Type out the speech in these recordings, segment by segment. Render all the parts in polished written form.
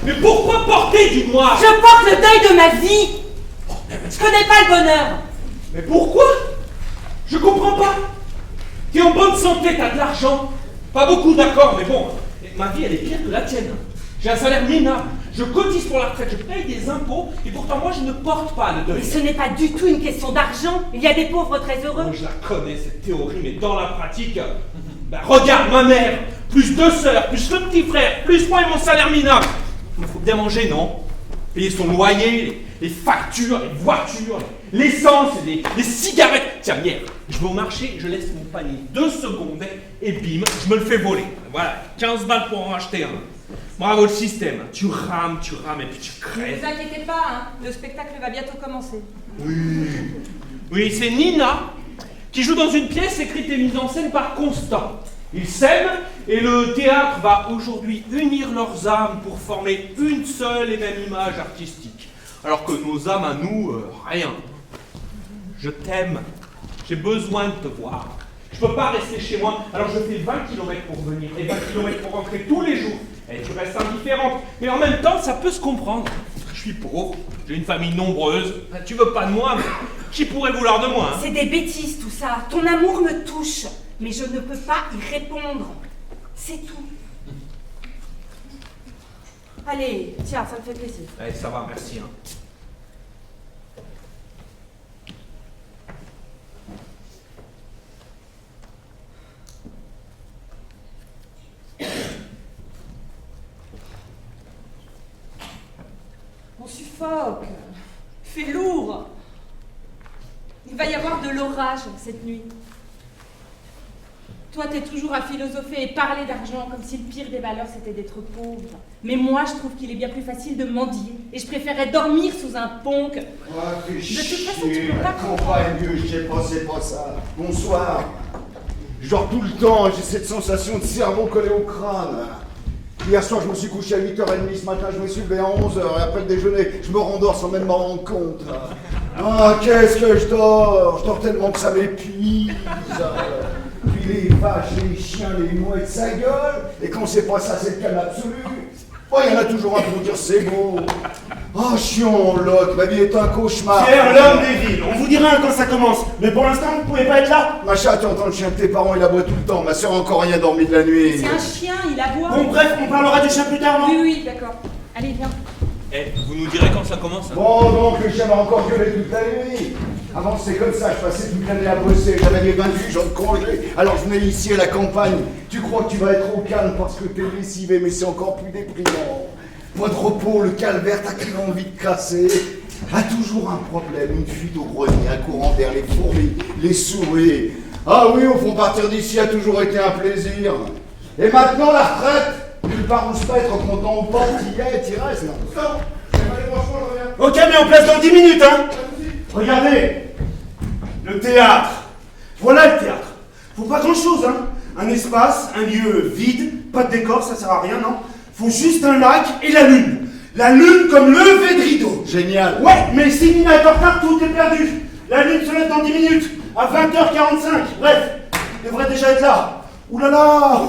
Mais pourquoi porter du noir? Je porte le deuil de ma vie. Je connais pas le bonheur. Mais pourquoi? Je comprends pas. T'es en bonne santé, t'as de l'argent. Pas beaucoup, d'accord, mais bon, ma vie, elle est pire que la tienne. J'ai un salaire minable. Je cotise pour la retraite, je paye des impôts, et pourtant moi, je ne porte pas le deuil. Mais ce n'est pas du tout une question d'argent. Il y a des pauvres très heureux. Oh, je la connais, cette théorie, mais dans la pratique... Ben, regarde, ma mère, plus 2 sœurs, plus le petit frère, plus moi et mon salaire minable. Il faut bien manger, non? Payer son loyer, les factures, les voitures, l'essence, les cigarettes. Tiens, hier, je vais au marché, je laisse mon panier 2 secondes et bim, je me le fais voler. Voilà, 15 balles pour en acheter un. Bravo le système. Tu rames et puis tu Ne crèves. vous inquiétez pas, hein. Le spectacle va bientôt commencer. Oui, c'est Nina qui joue dans une pièce écrite et mise en scène par Constant. Ils s'aiment et le théâtre va aujourd'hui unir leurs âmes pour former une seule et même image artistique. Alors que nos âmes à nous, rien. Je t'aime. J'ai besoin de te voir. Je peux pas rester chez moi, alors je fais 20 km pour venir et 20 km pour rentrer tous les jours. Et tu restes indifférente, mais en même temps, ça peut se comprendre. Je suis pauvre, j'ai une famille nombreuse. Tu veux pas de moi, mais qui pourrait vouloir de moi, hein? C'est des bêtises tout ça. Ton amour me touche, mais je ne peux pas y répondre. C'est tout. Allez, tiens, ça me fait plaisir. Ouais, ça va, merci. Hein. On suffoque. Il fait lourd. Il va y avoir de l'orage cette nuit. Toi, t'es toujours à philosopher et parler d'argent comme si le pire des valeurs c'était d'être pauvre. Mais moi, je trouve qu'il est bien plus facile de mendier. Et je préférerais dormir sous un ponque. De toute façon, tu peux pas comprendre. Compagne, je sais pas, c'est pas ça. Bonsoir. Genre tout le temps, j'ai cette sensation de cerveau collé au crâne. Hier soir, je me suis couché à 8h30, ce matin, je me suis levé à 11h, et après le déjeuner, je me rendors sans même m'en rendre compte. Ah, qu'est-ce que je dors? Je dors tellement que ça m'épuise. Puis les vaches, les chiens, les mouettes, ça gueule. Et quand c'est pas ça, c'est le calme absolu. Oh, il y en a toujours un pour dire c'est beau. Oh, chiant, l'autre, ma vie est un cauchemar. Pierre, l'homme des villes, on vous dira quand ça commence. Mais pour l'instant, vous pouvez pas être là. Macha, tu entends le chien de tes parents, il aboie tout le temps. Ma soeur a encore rien dormi de la nuit. C'est un chien, il aboie. Bon, bref, on parlera du chien plus tard, non? Oui, oui, d'accord. Allez, viens. Eh, vous nous direz quand ça commence, hein? Bon, donc le chien va encore gueuler toute la nuit. Avant, c'était comme ça, je passais toute l'année à bosser. J'avais les 28 jours de congé. Alors, je venais ici à la campagne. Tu crois que tu vas être au calme parce que t'es lessivé, mais c'est encore plus déprimant. Point de repos, le calvaire, t'as qu'une envie de casser. A toujours un problème, une fuite au grenier, un courant d'air, les fourmis, les souris. Ah oui, au fond, partir d'ici a toujours été un plaisir. Et maintenant, la retraite, nulle part où se mettre, content ou pas, t'y restes, non? Allez, franchement, je reviens. Ok, mais on place dans 10 minutes, hein. Regardez, le théâtre. Voilà le théâtre. Faut pas grand-chose, hein. Un espace, un lieu vide, pas de décor, ça sert à rien, non. Faut juste un lac et la lune. La lune comme lever de rideau. Génial. Ouais, mais si Nina est en retard, tout est perdu. La lune se lève dans 10 minutes, à 20h45. Bref, devrait déjà être là. Ouh là là,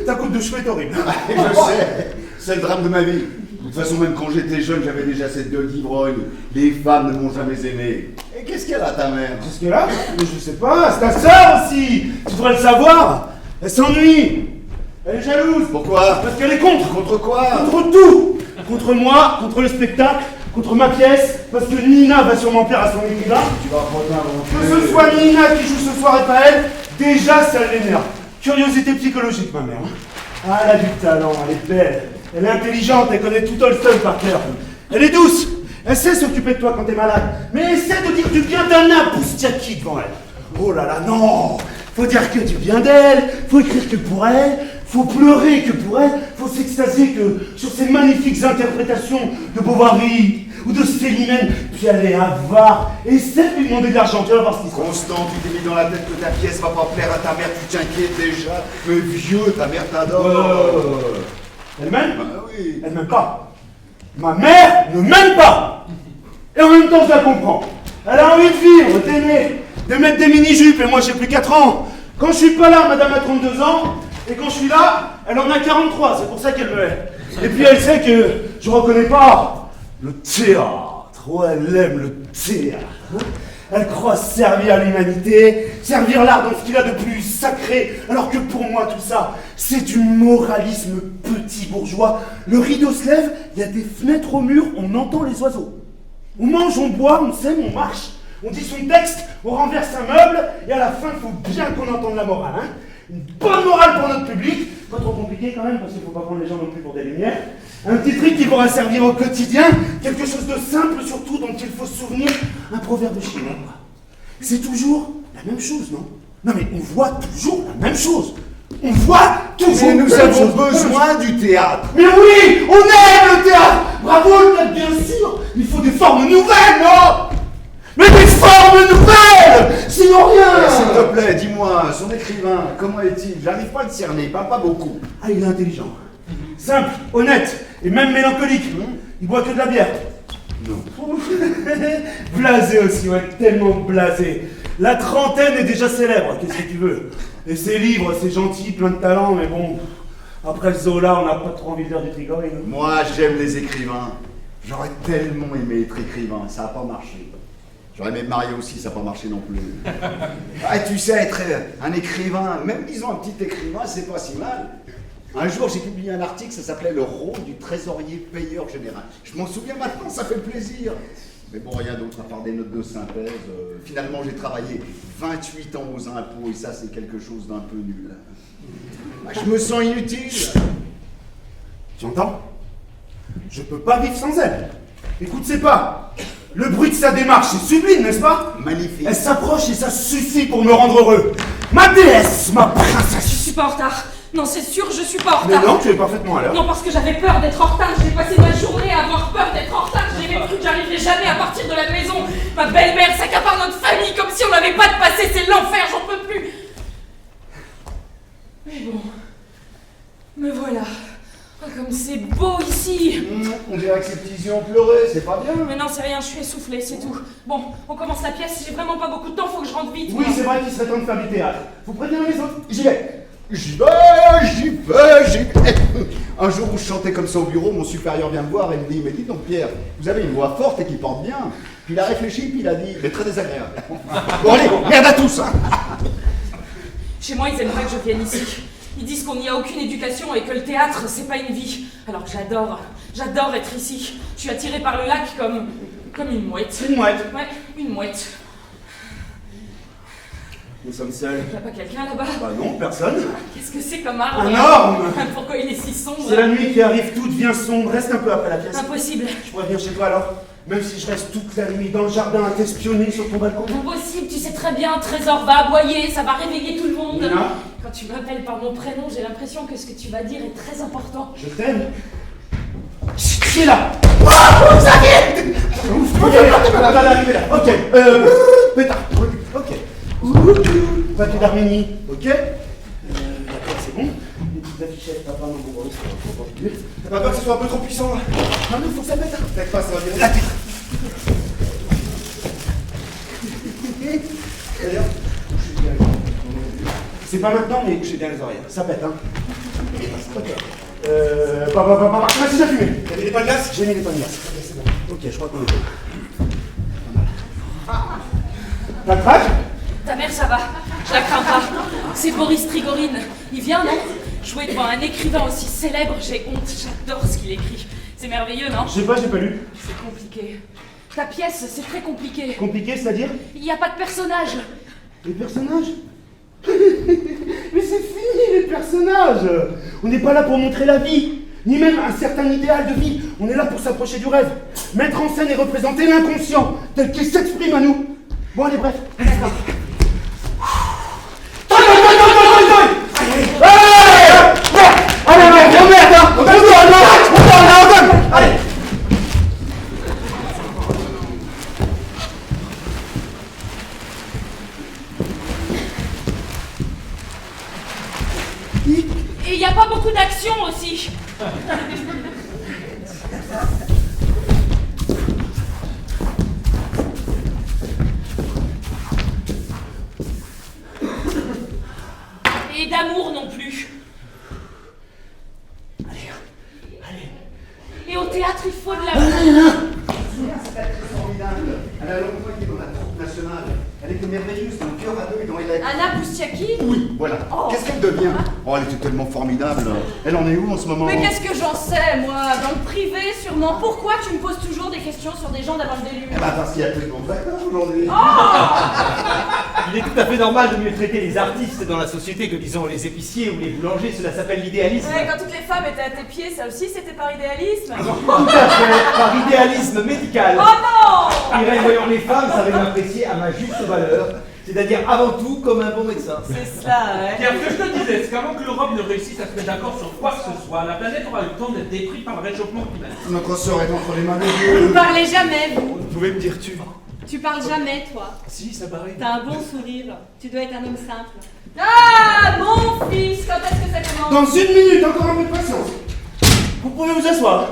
ta coupe de cheveux est horrible. Je sais, c'est le drame de ma vie. De toute façon, même quand j'étais jeune, j'avais déjà cette gueule d'ivrogne. Les femmes ne m'ont jamais aimé. Et qu'est-ce qu'elle a, ta mère? Qu'est-ce qu'elle a? Mais je sais pas, c'est ta sœur aussi. Tu devrais le savoir. Elle s'ennuie. Elle est jalouse. Pourquoi? Parce qu'elle est contre. Contre quoi? Contre tout. Contre moi, contre le spectacle, contre ma pièce, parce que Nina va sûrement plaire à son écrivain. Tu vas pas t'inventer. Que ce soit Nina qui joue ce soir et pas elle, déjà ça l'énerve. Curiosité psychologique, ma mère. Ah, elle a du talent, elle est belle. Elle est intelligente, elle connaît tout Tolstoy par cœur. Elle est douce. Elle sait s'occuper de toi quand t'es malade. Mais essaie de dire du bien d'un Poustiaki devant elle. Oh là là, non. Faut dire que du bien d'elle, faut écrire que pour elle, faut pleurer que pour elle, faut s'extasier que sur ces magnifiques interprétations de Bovary ou de Célimène, puis aller avare, essaie de lui demander de l'argent, tu vas voir ce qui se passe. Constant, tu t'es mis dans la tête que ta pièce va pas plaire à ta mère, tu t'inquiètes déjà. Mais vieux, ta mère t'adore. Elle m'aime? Bah oui. Elle m'aime pas. Ma mère ne m'aime pas. Et en même temps, je la comprends. Elle a envie de vivre, d'aimer, de mettre des mini-jupes, et moi j'ai plus 4 ans. Quand je suis pas là, madame a 32 ans, et quand je suis là, Elle en a 43, c'est pour ça qu'elle me hait. Et puis elle sait que je reconnais pas le théâtre. Oh, elle aime le théâtre. Hein. Elle croit servir l'humanité, servir l'art dans ce qu'il a de plus sacré, alors que pour moi tout ça, c'est du moralisme petit bourgeois. Le rideau se lève, il y a des fenêtres au mur, on entend les oiseaux. On mange, on boit, on sème, on marche, on dit son texte, on renverse un meuble, et à la fin, il faut bien qu'on entende la morale. Hein. Une bonne morale pour notre public, pas trop compliqué quand même, parce qu'il ne faut pas prendre les gens non plus pour des lumières. Un petit truc qui pourra servir au quotidien, quelque chose de simple surtout dont il faut se souvenir, un proverbe chinois. C'est toujours la même chose, non? Non mais on voit toujours la même chose. On voit toujours Mais nous la même avons chose. besoin du théâtre. Mais oui, on aime le théâtre. Bravo le théâtre, bien sûr. Il faut des formes nouvelles, non? Mais des formes nouvelles, sinon rien. S'il te plaît, dis-moi, son écrivain, comment est-il? J'arrive pas à le cerner, il parle pas beaucoup. Ah, il est intelligent. Simple, honnête et même mélancolique. Il boit que de la bière. Non. Blasé aussi, ouais, tellement blasé. La trentaine est déjà célèbre, qu'est-ce que tu veux? Et ses livres, c'est gentil, plein de talent, mais bon, après le Zola, on n'a pas trop envie de lire du Trigorin. Moi, j'aime les écrivains. J'aurais tellement aimé être écrivain, ça n'a pas marché. J'aurais aimé me marier aussi, ça n'a pas marché non plus. Ah, tu sais, être un écrivain, même disons un petit écrivain, c'est pas si mal. Un jour, j'ai publié un article, ça s'appelait Le rôle du trésorier payeur général. Je m'en souviens maintenant, ça fait plaisir. Mais bon, rien d'autre à part des notes de synthèse. Finalement, j'ai travaillé 28 ans aux impôts et ça, c'est quelque chose d'un peu nul. Ah, je me sens inutile. Tu entends? Je peux pas vivre sans elle. Écoute, c'est pas. Le bruit de sa démarche est sublime, n'est-ce pas? Magnifique. Elle s'approche et ça suffit pour me rendre heureux. Ma déesse, ma Je princesse. suis pas en retard. Non, c'est sûr, je suis pas en Mais retard. non, tu es parfaitement à l'heure. Non, parce que j'avais peur d'être en retard. J'ai passé ma journée à avoir peur d'être en retard. J'ai même cru que j'arriverais jamais à partir de la maison. Ma belle-mère s'accapare notre famille comme si on n'avait pas de passé. C'est l'enfer, j'en peux plus. Mais bon. Me voilà. Ah, comme c'est beau ici. On dirait que ces petits yeux ont pleuré, c'est pas bien. Mais non, c'est rien, je suis essoufflée, c'est tout. Bon, on commence la pièce. J'ai vraiment pas beaucoup de temps, faut que je rentre vite. Oui, c'est vrai qu'il serait temps de faire du théâtre. Vous prévenez les autres? J'y vais. J'y vais, j'y vais, j'y vais. Un jour où je chantais comme ça au bureau, mon supérieur vient me voir et me dit, mais dis donc Pierre, vous avez une voix forte et qui porte bien. Puis il a réfléchi, puis il a dit, mais très désagréable. Bon allez, merde à tous hein. Chez moi, ils aimeraient que je vienne ici. Ils disent qu'on n'y a aucune éducation et que le théâtre, c'est pas une vie. Alors j'adore être ici. Je suis attirée par le lac comme une mouette. Une mouette. Ouais, une mouette. Nous sommes seuls. Y a pas quelqu'un là-bas? Bah non, personne. Qu'est-ce que c'est comme arbre? Un orme. Pourquoi il est si sombre? C'est la nuit qui arrive, tout devient sombre. Reste un peu après la pièce. Impossible. Je pourrais venir chez toi alors? Même si je reste toute la nuit dans le jardin à t'espionner sur ton balcon. Impossible, tu sais très bien, Trésor va aboyer, ça va réveiller tout le monde. Nina. Quand tu m'appelles par mon prénom, j'ai l'impression que ce que tu vas dire est très important. Je t'aime. Qui est là? Oh, ça y est. Ok, là. Ok, pétard. Ok. Papier d'Arménie. Ok. D'accord, c'est bon. Les petites affichettes, papa, non, bon, faut pas oublier. T'as pas peur que ce soit un peu trop puissant là? Non, mais faut que ça pète. T'inquiète pas, ça va virer la tête. D'ailleurs, couchez bien les oreilles. C'est pas maintenant, mais couchez bien les oreilles. Ça pète, hein. Ok. Vas-y, j'ai fumé. T'as mis les pains de glace? J'ai mis les pains de glace. Ok, c'est bon. Ok, je crois qu'on est bon. T'as le crack? Ta mère, ça va, je la crains pas. C'est Boris Trigorine. Il vient, non? Jouer devant un écrivain aussi célèbre, j'ai honte, j'adore ce qu'il écrit. C'est merveilleux, non? Je sais pas, j'ai pas lu. C'est compliqué. Ta pièce, c'est très compliqué. Compliqué, c'est-à-dire? Il n'y a pas de personnage. Les personnages? Mais c'est fini, les personnages! On n'est pas là pour montrer la vie, ni même un certain idéal de vie. On est là pour s'approcher du rêve, mettre en scène et représenter l'inconscient, tel qu'il s'exprime à nous. Bon, allez, bref. D'accord. Allez, gros merde, hein! On donne! Allez! Et il n'y a pas beaucoup d'action aussi. Et au théâtre, il faut de la... Cette actrice formidable. Elle a longtemps été dans la troupe nationale. Elle était merveilleuse dans le cœur à deux et dans les lettres. Anna Poustiaki? Oui, voilà. Oh. Qu'est-ce qu'elle devient? Oh, elle était tellement formidable. Elle en est où en ce moment? Mais qu'est-ce que j'en sais, moi? Dans le privé, sûrement. Pourquoi tu me poses toujours des questions sur des gens d'avant le déluge? Eh ben parce qu'il y a tellement de vacances aujourd'hui. Il est tout à fait normal de mieux traiter les artistes dans la société que, disons, les épiciers ou les boulangers. Cela s'appelle l'idéalisme. Ouais, quand toutes les femmes étaient à tes pieds, ça aussi c'était par idéalisme. Tout à fait, par idéalisme médical. Oh non! Irène, voyant les femmes, savait m'apprécier à ma juste valeur, c'est-à-dire avant tout comme un bon médecin. C'est cela, ouais. Pierre, ce que je te disais, c'est qu'avant que l'Europe ne réussisse à se mettre d'accord sur quoi que ce soit, la planète aura eu le temps d'être détruite par le réchauffement climatique. Notre sort est entre les mains de Vous Dieu. parlez jamais, vous. Vous pouvez me dire tu? Tu parles jamais, toi. Si, ça m'arrive. T'as un bon sourire. Tu dois être un homme simple. Ah, mon fils, quand est-ce que ça commence? Dans 1 minute, encore un peu de patience. Vous pouvez vous asseoir.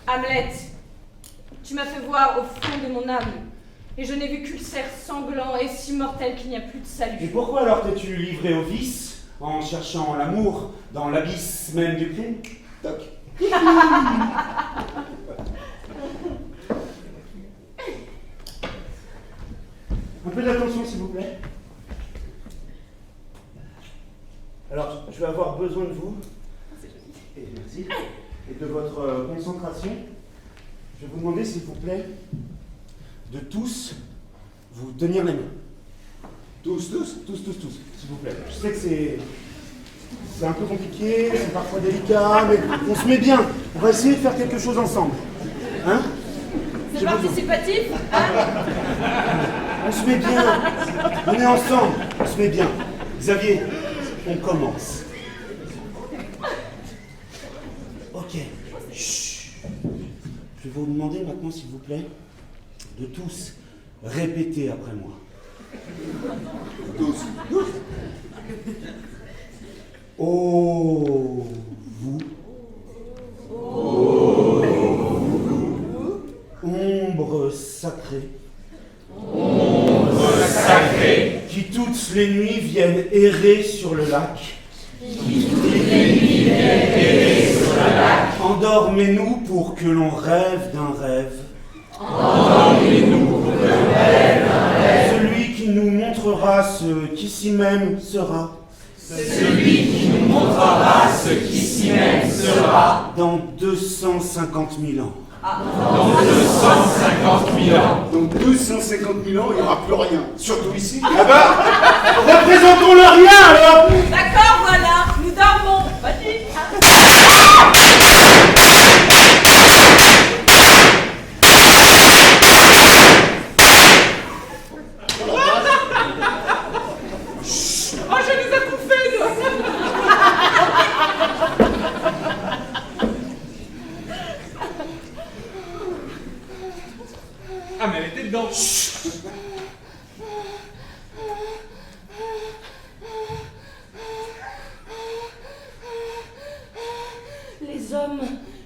Hamlet, tu m'as fait voir au fond de mon âme. Et je n'ai vu qu'ulcère sanglant et si mortel qu'il n'y a plus de Et salut. pourquoi alors t'es-tu livré au vice en cherchant l'amour dans l'abysse même du crime? Toc. Un peu d'attention s'il vous plaît. Alors, je vais avoir besoin de vous. Et merci. Et de votre concentration. Je vais vous demander s'il vous plaît de tous vous tenir les mains. Tous, tous. Tous, s'il vous plaît. Je sais que c'est un peu compliqué, c'est parfois délicat, mais on se met bien. On va essayer de faire quelque chose ensemble. Hein? C'est J'ai besoin. participatif, hein? On se met bien. On est ensemble. On se met bien. Xavier, on commence. Ok. Chut. Je vais vous demander maintenant, s'il vous plaît, de tous répéter après moi. Tous. Oh, vous. Ombre sacrée. Qui toutes les nuits viennent errer sur le lac. Endormez-nous pour que l'on rêve d'un rêve. Celui qui nous montrera ce qu'ici même sera. Dans 250 000 ans. Donc 250 000 ans, il n'y aura plus rien. Surtout ici. Ah bah, représentons le rien alors. D'accord, voilà, nous dormons. Vas-y. Oh, je les ai bouffés, Ah, mais elle était dedans. Les hommes,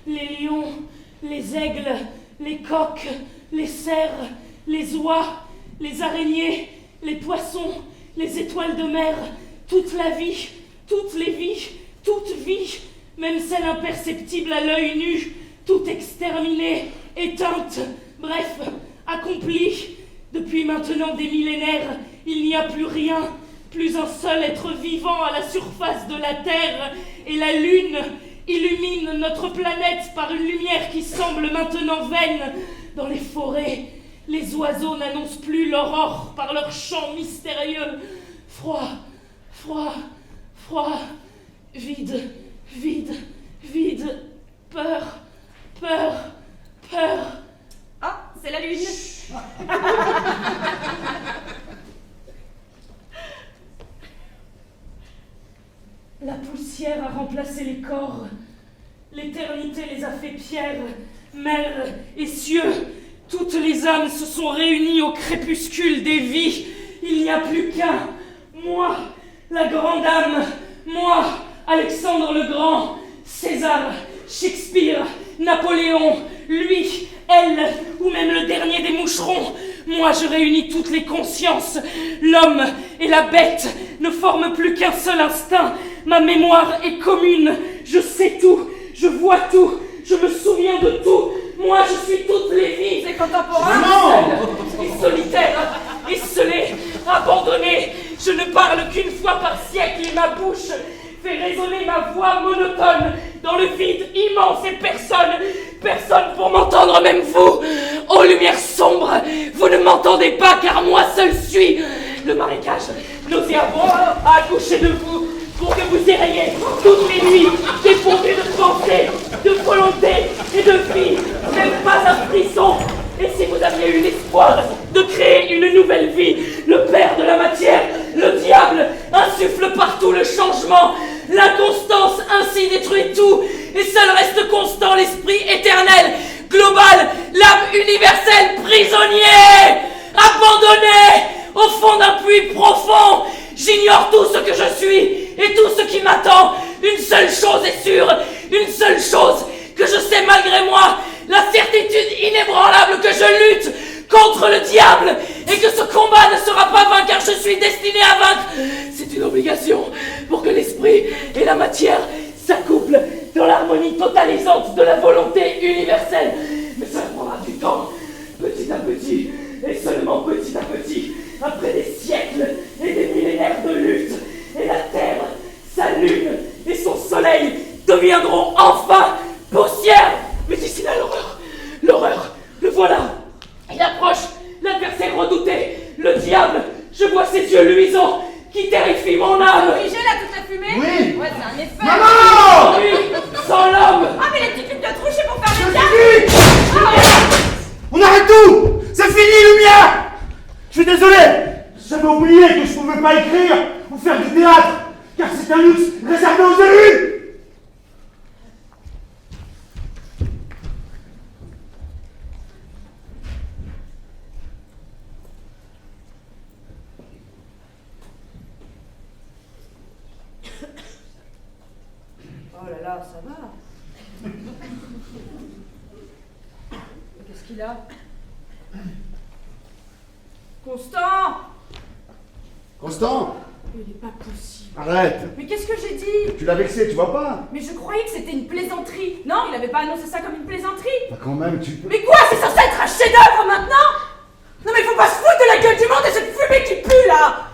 les lions, les aigles, les coqs, les cerfs, les oies, les araignées, les poissons, les étoiles de mer, toute la vie, toutes les vies, toute vie, même celle imperceptible à l'œil nu, toute exterminée, éteinte, bref, accomplie. Depuis maintenant des millénaires, il n'y a plus rien, plus un seul être vivant à la surface de la Terre, et la Lune illumine notre planète par une lumière qui semble maintenant vaine. Dans les forêts, les oiseaux n'annoncent plus l'aurore par leur chant mystérieux. Froid, froid, froid, vide, vide, vide, peur, peur, peur. Ah, c'est la lune. La poussière a remplacé les corps. L'éternité les a fait pierre, mer et cieux. Toutes les âmes se sont réunies au crépuscule des vies. Il n'y a plus qu'un. Moi, la grande âme. Moi, Alexandre le Grand. César, Shakespeare, Napoléon, lui, elle, ou même le dernier des moucherons. Moi, je réunis toutes les consciences. L'homme et la bête ne forment plus qu'un seul instinct. Ma mémoire est commune. Je sais tout, je vois tout, je me souviens de tout. Moi, je suis toutes les vies. C'est contemporain. Seul et solitaire, esselé, abandonné. Je ne parle qu'une fois par siècle et ma bouche fait résonner ma voix monotone dans le vide immense et personne pour m'entendre, même vous. Ô lumière sombre, vous ne m'entendez pas car moi seul suis. Le marécage nauséabond a accouché de vous pour que vous érayiez toutes les nuits dépourvues de pensée, de volonté et de vie, même pas un frisson. Et si vous aviez eu l'espoir de créer une nouvelle vie, le père de la matière, le diable, insuffle partout le changement. L'inconstance ainsi détruit tout, et seul reste constant l'esprit éternel, global, l'âme universelle, prisonnier, abandonné au fond d'un puits profond. J'ignore tout ce que je suis et tout ce qui m'attend. Une seule chose est sûre, une seule chose que je sais malgré moi, la certitude inébranlable que je lutte contre le diable et que ce combat ne sera pas vain car je suis destiné à vaincre. C'est une obligation pour que l'esprit et la matière s'accouplent dans l'harmonie totalisante de la volonté universelle. Mais ça prendra du temps, petit à petit, et seulement petit à petit, après des siècles et des millénaires de lutte. Et la terre, sa lune et son soleil deviendront enfin poussière. Mais d'ici là, l'horreur, le voilà. Il approche, l'adversaire redouté, le diable. Je vois ses yeux luisants qui terrifient mon âme. Figé là, toute la fumée. Oui. Ouais, c'est un effet. Maman! Lui, sans l'homme. Ah, mais les petites lunes de trou, je sais pour faire les diables. On arrête tout! C'est fini, lumière! Je suis désolé! J'avais oublié que je pouvais pas écrire ou faire du théâtre, car c'est un luxe réservé aux élus! Oh là là, ça va. Qu'est-ce qu'il a? Constant! Constant, Il n'est pas possible. arrête. Mais qu'est-ce que j'ai dit? Tu l'as vexé, tu vois pas? Mais je croyais que c'était une plaisanterie. Non, il n'avait pas annoncé ça comme une plaisanterie. Bah quand même, tu peux... Mais quoi? C'est censé être un chef-d'œuvre maintenant? Non mais faut pas se foutre de la gueule du monde et cette fumée qui pue là!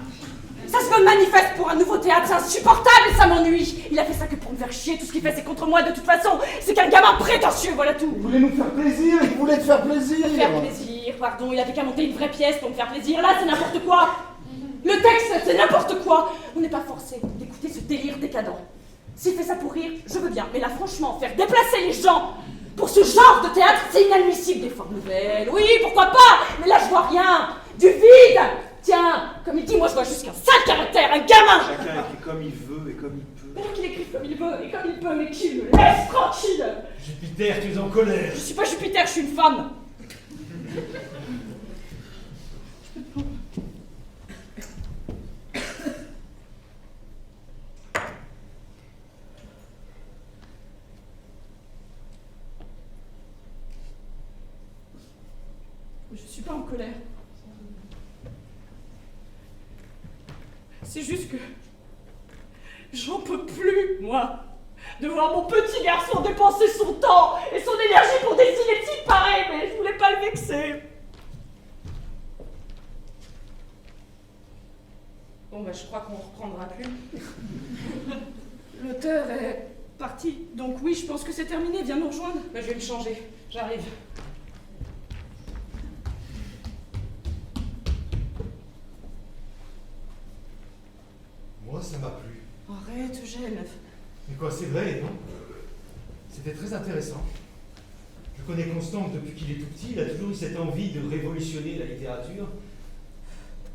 Ça se manifeste pour un nouveau théâtre, c'est insupportable et ça m'ennuie. Il a fait ça que pour me faire chier, tout ce qu'il fait c'est contre moi de toute façon. C'est qu'un gamin prétentieux, voilà tout. Il voulait nous faire plaisir, il voulait te faire plaisir. Faire plaisir, pardon, il avait qu'à monter une vraie pièce pour me faire plaisir. Là, c'est n'importe quoi. Le texte, c'est n'importe quoi. On n'est pas forcé d'écouter ce délire décadent. S'il fait ça pour rire, je veux bien. Mais là, franchement, faire déplacer les gens pour ce genre de théâtre, c'est inadmissible. Des formes nouvelles, oui, pourquoi pas. Mais là, je vois rien. Du vide. Tiens, comme il dit, moi, je vois juste qu'un sale caractère, un gamin. Chacun écrit comme il veut et comme il peut. Mais là qu'il écrive comme il veut et comme il peut, mais qu'il me laisse tranquille. Jupiter, tu es en colère. Je suis pas Jupiter, je suis une femme. Je suis pas en colère. C'est juste que j'en peux plus, moi, de voir mon petit garçon dépenser son temps et son énergie pour dessiner de types pareils, mais je voulais pas le vexer. Bon, bah, je crois qu'on reprendra plus. L'auteur est parti, donc oui, je pense que c'est terminé. Viens nous rejoindre. Bah, je vais me changer. J'arrive. Moi, ça m'a plu. Arrête, Eugène. Mais quoi, c'est vrai, non? C'était très intéressant. Je connais Constant depuis qu'il est tout petit, il a toujours eu cette envie de révolutionner la littérature.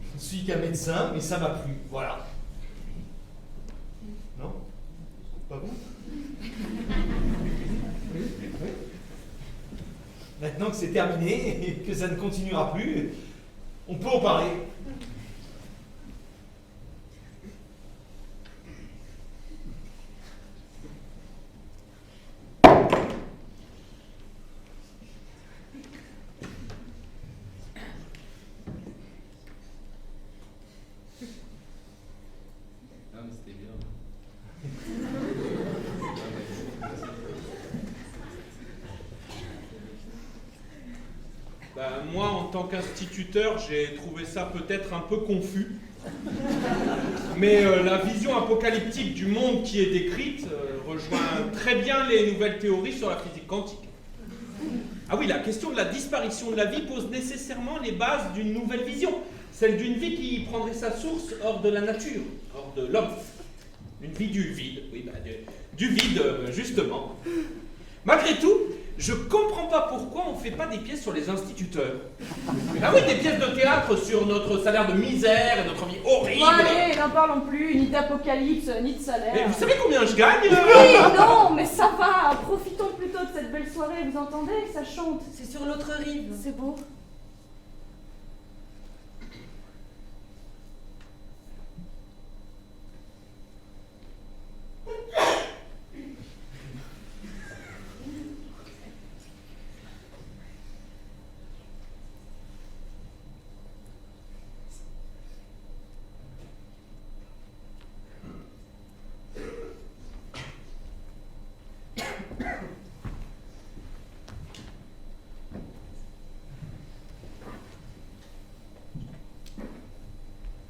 Je ne suis qu'un médecin, mais ça m'a plu, voilà. Non? Pas bon? Oui? Maintenant que c'est terminé et que ça ne continuera plus, on peut en parler. Moi, en tant qu'instituteur, j'ai trouvé ça peut-être un peu confus. Mais la vision apocalyptique du monde qui est décrite rejoint très bien les nouvelles théories sur la physique quantique. Ah oui, la question de la disparition de la vie pose nécessairement les bases d'une nouvelle vision, celle d'une vie qui prendrait sa source hors de la nature, hors de l'homme. Une vie du vide, oui, du vide, justement. Malgré tout, je comprends pas pourquoi on fait pas des pièces sur les instituteurs. Ah oui, des pièces de théâtre sur notre salaire de misère et notre vie horrible. Bon, allez, n'en parlons plus, ni d'apocalypse, ni de salaire. Mais vous savez combien je gagne Oui, non, mais ça va, profitons plutôt de cette belle soirée, vous entendez? Ça chante. C'est sur l'autre rive. C'est beau.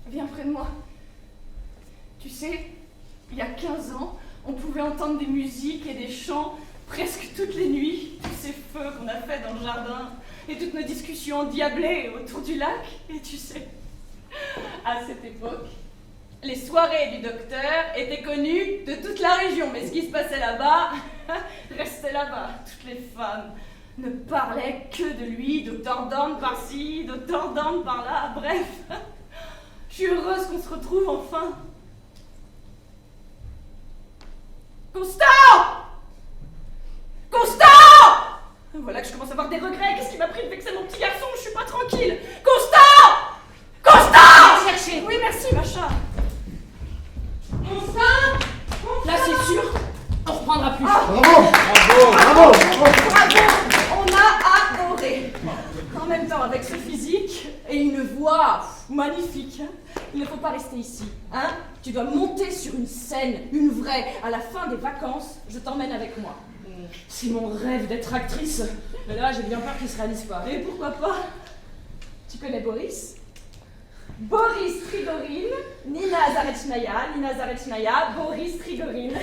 Viens près de moi. Tu sais, il y a 15 ans, on pouvait entendre des musiques et des chants presque toutes les nuits, tous ces feux qu'on a fait dans le jardin, et toutes nos discussions endiablées autour du lac. Et tu sais, à cette époque, les soirées du docteur étaient connues de toute la région, mais ce qui se passait là-bas, restait là-bas. Toutes les femmes ne parlaient que de lui, Dr. Dorn par-ci, Dr. Dorn par-là, bref. Je suis heureuse qu'on se retrouve enfin. Constant! Constant! Voilà que je commence à avoir des regrets. Qu'est-ce qui m'a pris de vexer mon petit garçon? Je suis pas tranquille. Constant! Constant! Viens chercher. Oui, merci, Macha. Constant! Là, c'est sûr, on reprendra plus. Bravo! Bravo! On a adoré. En même temps, avec ce physique et une voix magnifique, hein, il ne faut pas rester ici. Hein? Tu dois monter sur une scène, une vraie. À la fin des vacances, je t'emmène avec moi. C'est mon rêve d'être actrice. Mais là, j'ai bien peur qu'il se réalise pas. Et pourquoi pas? Tu connais Boris? Boris Trigorine, Nina Zaretchnaya, Boris Trigorine.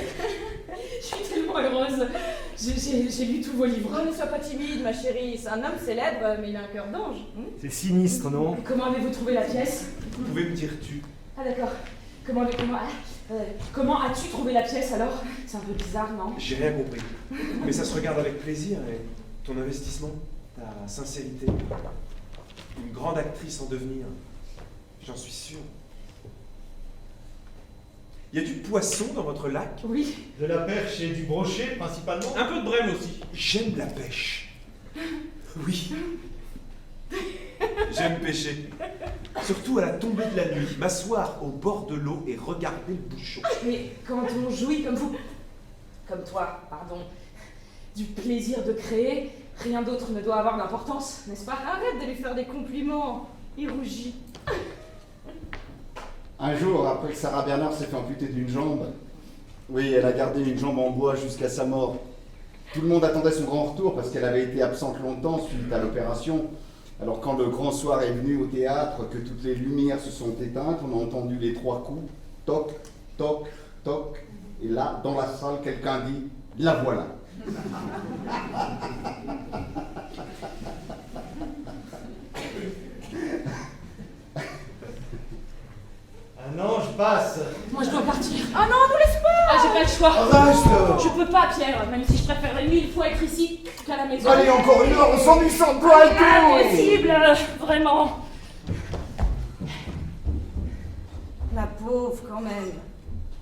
Je suis tellement heureuse. J'ai lu tous vos livres. Oh, ne sois pas timide, ma chérie. C'est un homme célèbre, mais il a un cœur d'ange. C'est sinistre, non? Et comment avez-vous trouvé la pièce? Vous pouvez me dire tu? Ah d'accord. Comment as-tu trouvé la pièce alors? C'est un peu bizarre, non? J'ai rien compris. Mais ça se regarde avec plaisir, et ton investissement, ta sincérité, une grande actrice en devenir, j'en suis sûr. Y a du poisson dans votre lac? Oui. De la perche et du brochet, principalement? Un peu de brème aussi. J'aime la pêche. Oui. J'aime pêcher. Surtout à la tombée de la nuit, m'asseoir au bord de l'eau et regarder le bouchon. Mais quand on jouit comme vous, comme toi, pardon, du plaisir de créer, rien d'autre ne doit avoir d'importance, n'est-ce pas? Arrête de lui faire des compliments. Il rougit. Un jour, après que Sarah Bernard s'est fait amputer d'une jambe, oui, elle a gardé une jambe en bois jusqu'à sa mort. Tout le monde attendait son grand retour parce qu'elle avait été absente longtemps suite à l'opération. Alors quand le grand soir est venu au théâtre, que toutes les lumières se sont éteintes, on a entendu les 3 coups, toc, toc, toc, et là, dans la salle, quelqu'un dit « La voilà ». Un ange passe. Moi je dois partir. Ah non, nous laisse pas! Ah j'ai pas le choix. Reste! Je peux pas, Pierre, même si je préférerais 1000 fois être ici qu'à la maison. Allez, encore une heure, on s'ennuie sans toi et tout! Impossible, vraiment. La pauvre, quand même.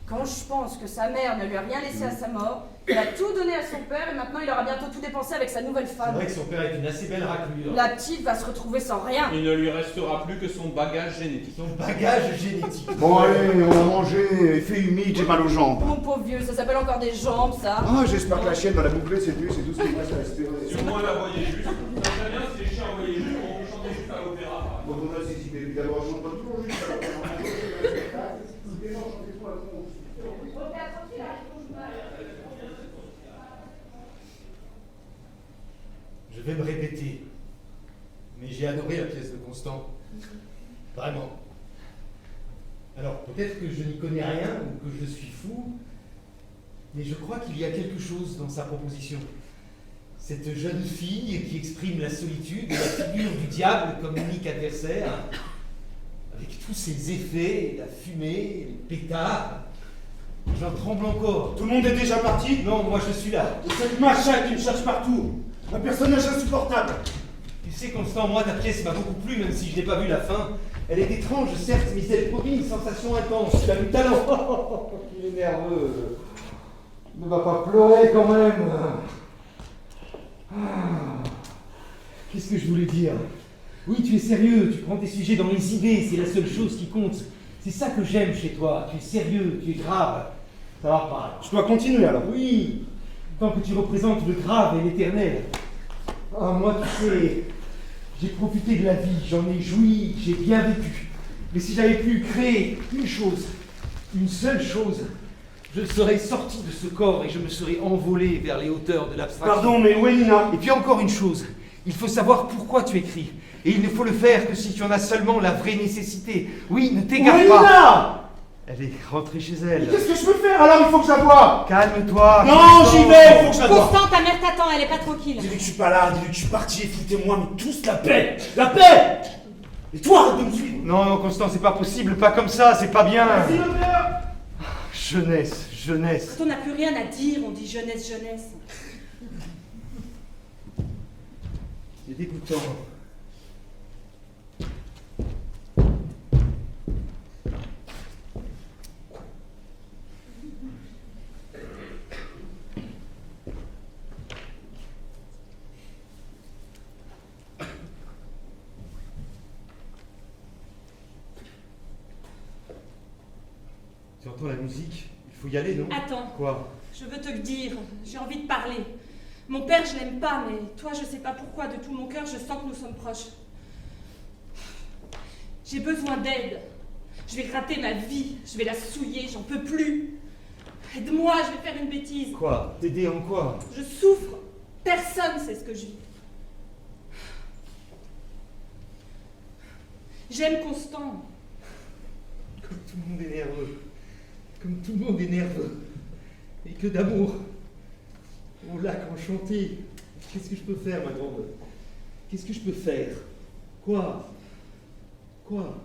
Quand je pense que sa mère ne lui a rien laissé à sa mort, elle a tout donné à son père et maintenant il aura bientôt tout dépensé avec sa nouvelle C'est femme. vrai que son père est une assez belle raclure. La petite va se retrouver sans rien. Il ne lui restera plus que son bagage génétique. Son bagage génétique. Bon, allez, on a mangé, fait humide, j'ai mal aux jambes. Mon pauvre vieux, ça s'appelle encore des jambes, ça. Ah, j'espère que la chienne va la boucler, c'est tout ce qu'il me reste à espérer. Si au moins la voyait juste. Ça serait bien si les chiens voyaient juste, on peut chanter juste à l'opéra. Bon, on a ces idées, d'abord, je chante pas toujours juste à l'opéra. Les gens chantent trop à fond. Je vais me répéter. Mais j'ai adoré la pièce de Constant. Vraiment. Alors, peut-être que je n'y connais rien ou que je suis fou, mais je crois qu'il y a quelque chose dans sa proposition. Cette jeune fille qui exprime la solitude et la figure du diable comme unique adversaire, avec tous ses effets, la fumée, les pétards. J'en tremble encore. Tout le monde est déjà parti? Non, moi je suis là. Et cette machin qui me cherche partout. Un personnage insupportable. Tu sais, Constant, moi ta pièce m'a beaucoup plu, même si je n'ai pas vu la fin. Elle est étrange, certes, mais elle produit une sensation intense. Tu as du talent. Il est nerveux. Ne va pas pleurer quand même. Qu'est-ce que je voulais dire? Oui, tu es sérieux, tu prends tes sujets dans les idées, c'est la seule chose qui compte. C'est ça que j'aime chez toi. Tu es sérieux, tu es grave. Ça va pas. Je dois continuer alors. Oui, tant que tu représentes le grave et l'éternel. Ah, moi, tu sais, j'ai profité de la vie, j'en ai joui, j'ai bien vécu. Mais si j'avais pu créer une chose, une seule chose, je serais sorti de ce corps et je me serais envolé vers les hauteurs de l'abstraction. Pardon, mais où est Nina? Et puis encore une chose, il faut savoir pourquoi tu écris. Et il ne faut le faire que si tu en as seulement la vraie nécessité. Oui, ne Où t'égare est pas. Nina? Elle est rentrée chez Mais elle. qu'est-ce que je peux faire alors? Il faut que je la voie. Calme-toi. Non, j'y vais, il faut que je la voie. Constant, ta mère t'attend, elle est pas tranquille. Dis-lui que je suis pas là, dis-lui que je suis parti et foutez-moi, mais tous la paix. La paix. Et toi, arrête de me suivre. Non, non, Constant, c'est pas possible, pas comme ça, c'est pas bien. Vas-y, le père. Jeunesse, jeunesse. Quand on n'a plus rien à dire, on dit jeunesse, jeunesse. C'est dégoûtant. Tu entends la musique? Il faut y aller, non? Attends, Quoi? je veux te le dire, j'ai envie de parler. Mon père, je l'aime pas, mais toi, je sais pas pourquoi, de tout mon cœur, je sens que nous sommes proches. J'ai besoin d'aide. Je vais gratter ma vie, je vais la souiller, j'en peux plus. Aide-moi, je vais faire une bêtise. Quoi? T'aider en quoi? Je souffre, personne sait ce que je vis. J'aime Constant. Comme tout le monde est nerveux. Comme tout le monde est nerveux. Et que d'amour. Au lac enchanté. Qu'est-ce que je peux faire, ma grande? Qu'est-ce que je peux faire? Quoi? Quoi?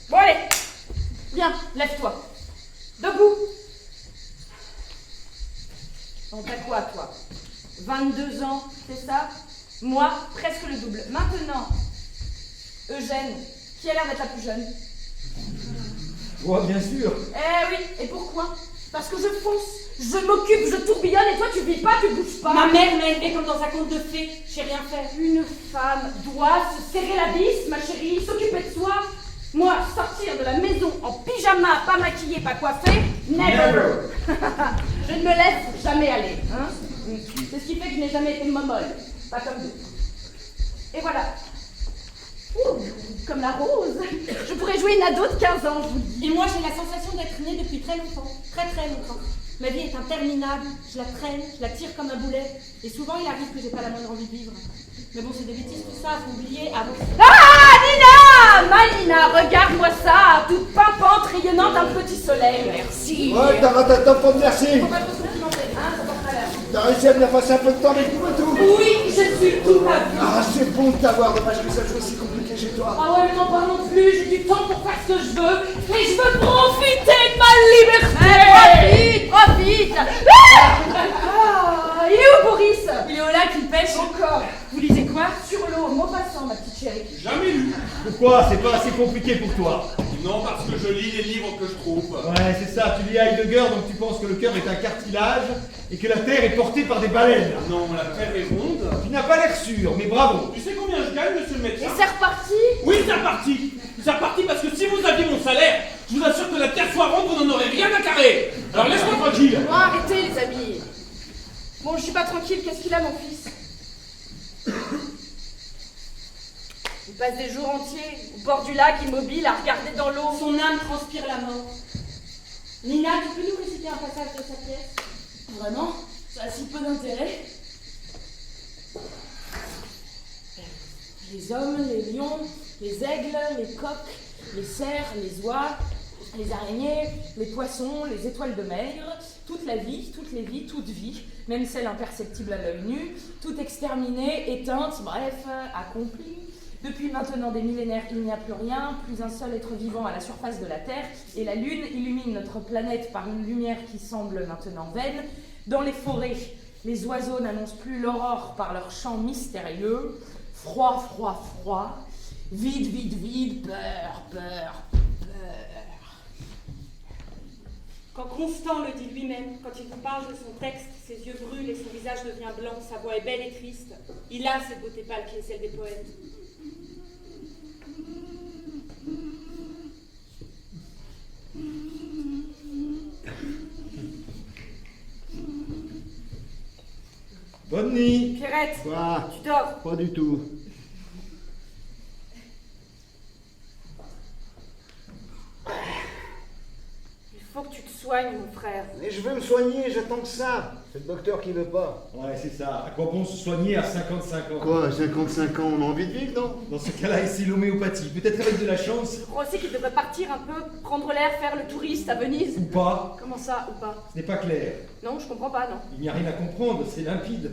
Bon allez, Viens, lève-toi. Debout. Bon, t'as quoi, toi? 22 ans, c'est ça? Moi, presque le double. Maintenant, Eugène, qui a l'air d'être la plus jeune? Toi, bien sûr. Eh oui, et pourquoi? Parce que je fonce, je m'occupe, je tourbillonne, et toi tu vis pas, tu bouges pas. Ma mère m'a élevée comme dans un conte de fées. J'ai rien fait. Une femme doit se serrer la vis, ma chérie, s'occuper de soi. Moi, sortir de la maison en pyjama, pas maquillée, pas coiffée, never. Je ne me laisse jamais aller, hein. C'est ce qui fait que je n'ai jamais été momolle, pas comme vous. Et voilà. Ouh, comme la rose. Je pourrais jouer une ado de 15 ans, je vous le dis. Et moi, j'ai la sensation d'être née depuis très longtemps. Très longtemps. Ma vie est interminable. Je la traîne, je la tire comme un boulet. Et souvent, il arrive que j'ai pas la moindre envie de vivre. Mais bon, c'est des bêtises tout ça, faut oublier avant. Ah, Nina! Ma Nina, regarde-moi ça, toute pimpante, rayonnante, un petit soleil. Merci. Ouais, t'as raté ton temps de merci. Faut pas trop se complimenter, hein, ça porte malheur. T'as réussi à me faire passer un peu de temps avec moi, tout. Oui, je suis tout à fait. Ah, c'est bon de t'avoir, dommage que ça soit si compliqué chez toi. Ah ouais, mais non, pas non plus. J'ai du temps pour faire ce que je veux. Mais je veux profiter de ma liberté. Profite. Ah, il est où, Boris? Il est au lac, il pêche. Encore. Vous lisez quoi? Sur l'eau, mot passant, ma petite chérie. Jamais lu. Pourquoi? C'est pas assez compliqué pour toi. Non, parce que je lis les livres que je trouve. Ouais, c'est ça, tu lis Heidegger, donc tu penses que le cœur est un cartilage et que la terre est portée par des baleines. Non, la terre est ronde. Tu n'as pas l'air sûr, mais bravo. Tu sais combien je gagne, monsieur le médecin? Et c'est reparti? Oui, c'est reparti. C'est reparti parce que si vous aviez mon salaire, je vous assure que la terre soit ronde, vous n'en aurez rien à carrer. Alors laisse-moi tranquille. Bon, arrêtez, les amis. Bon, je suis pas tranquille, qu'est-ce qu'il a, mon fils? Il passe des jours entiers au bord du lac, immobile, à regarder dans l'eau. Son âme transpire la mort. Nina, tu peux nous réciter un passage de sa pièce? Vraiment? Ça a si peu d'intérêt. Les hommes, les lions, les aigles, les coqs, les cerfs, les oies, les araignées, les poissons, les étoiles de mer, toute la vie, toutes les vies, toute vie, même celle imperceptible à l'œil nu, toute exterminée, éteinte, bref, accomplie. Depuis maintenant des millénaires, il n'y a plus rien, plus un seul être vivant à la surface de la Terre, et la Lune illumine notre planète par une lumière qui semble maintenant vaine. Dans les forêts, les oiseaux n'annoncent plus l'aurore par leur chant mystérieux. Froid, froid, froid. Vide, vide, vide. Peur, peur, peur. Quand Constant le dit lui-même, quand il vous parle de son texte, ses yeux brûlent et son visage devient blanc, sa voix est belle et triste. Il a cette beauté pâle qui est celle des poètes. Bonne nuit. Pierrette, Quoi? tu dors. Pas du tout. Il faut que tu te soignes, mon frère. Mais je veux me soigner, j'attends que ça. C'est le docteur qui veut pas. Ouais, c'est ça. À quoi bon se soigner à 55 ans? Quoi, 55 ans, on a envie de vivre, non? Dans ce cas-là, essaye l'homéopathie. Peut-être avec de la chance. Je crois aussi qu'il devrait partir un peu, prendre l'air, faire le touriste à Venise. Ou pas. Comment ça, ou pas? Ce n'est pas clair. Non, je comprends pas, non. Il n'y a rien à comprendre, c'est limpide.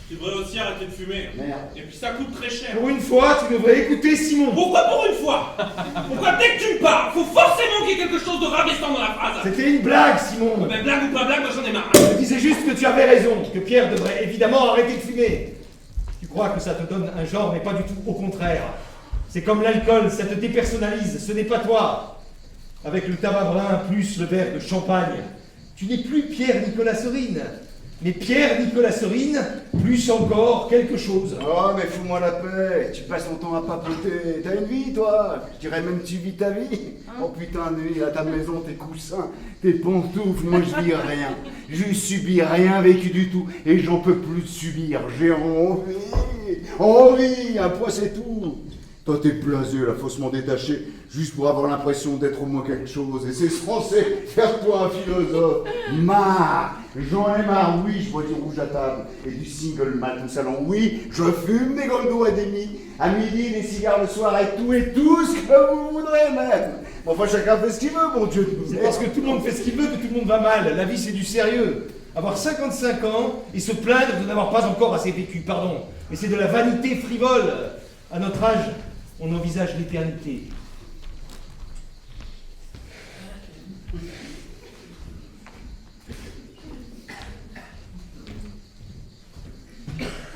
Tu devrais aussi arrêter de fumer. Merde. Et puis ça coûte très cher. Pour une fois, tu devrais écouter Simon. Pourquoi pour une fois? Pourquoi dès que tu me parles, faut forcément qu'il y ait quelque chose de rabaissant dans la phrase? C'était une blague, Simon. Ben blague ou pas blague, moi j'en ai marre. Je disais juste que tu avais raison, que Pierre devrait évidemment arrêter de fumer. Tu crois que ça te donne un genre, mais pas du tout, au contraire. C'est comme l'alcool, ça te dépersonnalise, ce n'est pas toi. Avec le tabac brun plus le verre de champagne, tu n'es plus Pierre Nicolas Sorine, mais Pierre Nicolas Sorine plus plus encore quelque chose. Oh, mais fous-moi la paix. Tu passes ton temps à papoter. T'as une vie, toi. Je dirais même que tu vis ta vie. Oh putain, nuit, à ta maison, tes coussins, tes pantoufles. Moi, je vis rien. Je subis rien vécu du tout. Et j'en peux plus de subir. J'ai envie. Un poids, c'est tout. Toi, t'es blasé, là, faussement détaché, juste pour avoir l'impression d'être au moins quelque chose. Et c'est censé faire toi un philosophe. Marre. J'en ai marre, oui, je bois du rouge à table et du single malt au salon. Oui, je fume des Goldo à demi, à midi, des cigares le soir et tout ce que vous voudrez même. Bon, enfin, chacun fait ce qu'il veut, mon Dieu. C'est parce que tout le monde fait ce qu'il veut que tout le monde va mal. La vie, c'est du sérieux. Avoir 55 ans et se plaindre de n'avoir pas encore assez vécu, pardon. Mais c'est de la vanité frivole. À notre âge, on envisage l'éternité.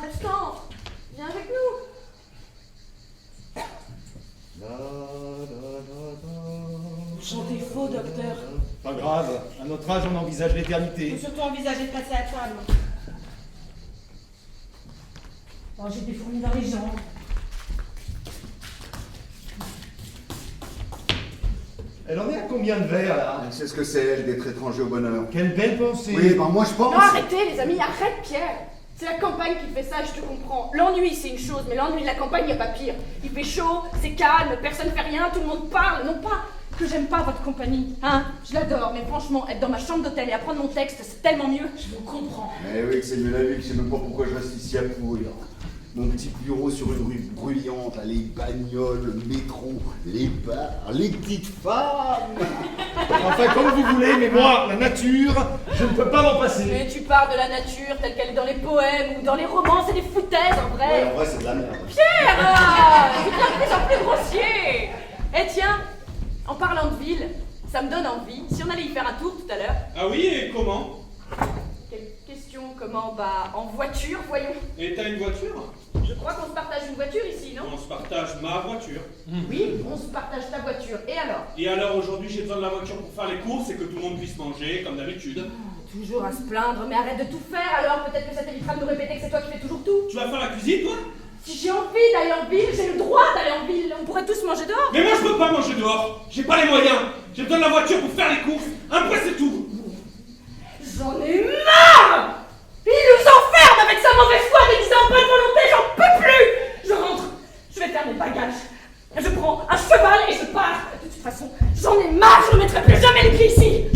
Constant, viens avec nous. Vous chantez faux, docteur. Pas grave, à notre âge, on envisage Faut l'éternité. surtout envisager de passer à table. Oh, j'ai des fourmis dans les jambes. Elle en est à combien de verres, là? C'est ce que c'est, elle, d'être étranger au bonheur. Quelle belle pensée. Oui, ben moi, je pense. Non, arrêtez les amis, arrête Pierre. C'est la campagne qui fait ça, je te comprends. L'ennui c'est une chose, mais l'ennui de la campagne, il n'y a pas pire. Il fait chaud, c'est calme, personne ne fait rien, tout le monde parle. Non pas que j'aime pas votre compagnie, hein. Je l'adore, mais franchement, être dans ma chambre d'hôtel et apprendre mon texte, c'est tellement mieux. Je vous comprends. Mais oui, que c'est mieux la vie, que je sais même pas pourquoi je reste ici à pourrir. Mon petit bureau sur une rue bruyante, là, les bagnoles, le métro, les bars, les petites femmes. Enfin, comme vous voulez, mais moi, la nature, je ne peux pas m'en passer. Mais tu parles de la nature telle qu'elle est dans les poèmes ou dans les romans, c'est des foutaises en vrai. Ouais, en vrai, c'est de la merde. Pierre, tu deviens de plus en plus grossier. Eh tiens, en parlant de ville, ça me donne envie. Si on allait y faire un tour tout à l'heure. Ah oui, et comment? Quelle question, comment? Bah, en voiture, voyons. Et t'as une voiture? Je crois qu'on se partage une voiture ici, non? On se partage ma voiture. Oui, on se partage ta voiture. Et alors? Et alors aujourd'hui j'ai besoin de la voiture pour faire les courses et que tout le monde puisse manger comme d'habitude. Toujours à se plaindre, mais arrête de tout faire alors. Peut-être que ça t'évitera de nous répéter que c'est toi qui fais toujours tout. Tu vas faire la cuisine toi? Si j'ai envie d'aller en ville, j'ai le droit d'aller en ville. On pourrait tous manger dehors. Mais moi je peux pas manger dehors. J'ai pas les moyens. J'ai besoin de la voiture pour faire les courses. Un peu c'est tout. J'en ai marre! Il nous enferme avec sa mauvaise foi, mais disant pas de volonté, j'en peux plus! Je rentre, je vais faire mes bagages. Je prends un cheval et je pars. De toute façon, j'en ai marre, je ne mettrai plus jamais les pieds ici!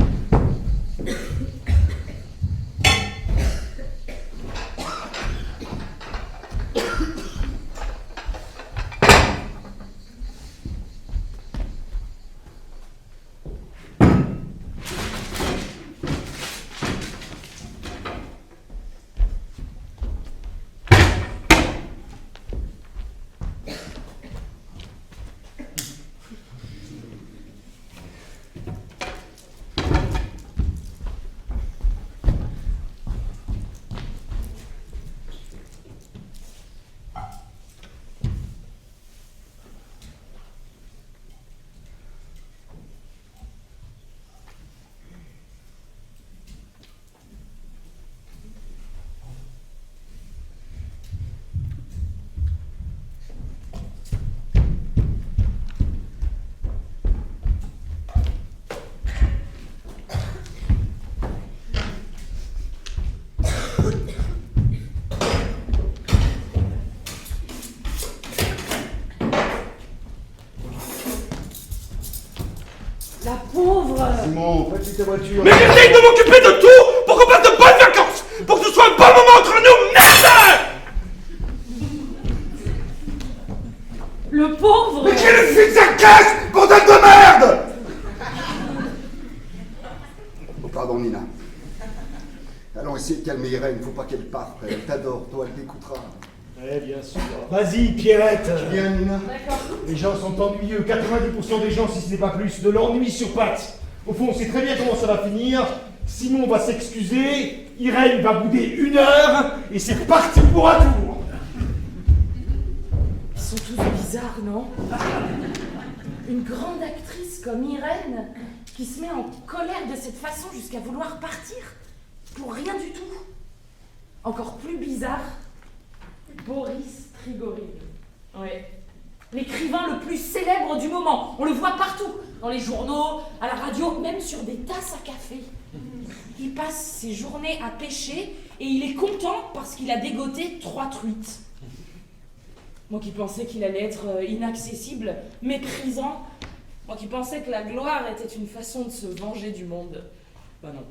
La pauvre! Simon, pas-tu ta voiture? Mais j'essaye de m'occuper de tout pour qu'on passe de bonnes vacances, pour que ce soit un bon moment entre nous, merde! Le pauvre! Mais qui le fixe sa caisse, bordel de merde! Oh, pardon, Nina. Alors, essayez de calmer Irène, faut pas qu'elle parte. Elle t'adore, toi, elle t'écoutera. Eh bien sûr. Vas-y, Pierrette. Bien, Nina. D'accord. Les gens sont ennuyeux, 90% des gens, si ce n'est pas plus, de l'ennui sur pattes. Au fond, on sait très bien comment ça va finir. Simon va s'excuser, Irène va bouder 1 heure, et c'est reparti pour un tour. Ils sont tous bizarres, non? Une grande actrice comme Irène qui se met en colère de cette façon jusqu'à vouloir partir pour rien du tout. Encore plus bizarre, Boris Trigorin. Ouais. L'écrivain le plus célèbre du moment. On le voit partout. Dans les journaux, à la radio, même sur des tasses à café. Il passe ses journées à pêcher et il est content parce qu'il a dégoté 3 truites. Moi qui pensais qu'il allait être inaccessible, méprisant. Moi qui pensais que la gloire était une façon de se venger du monde. Ben non.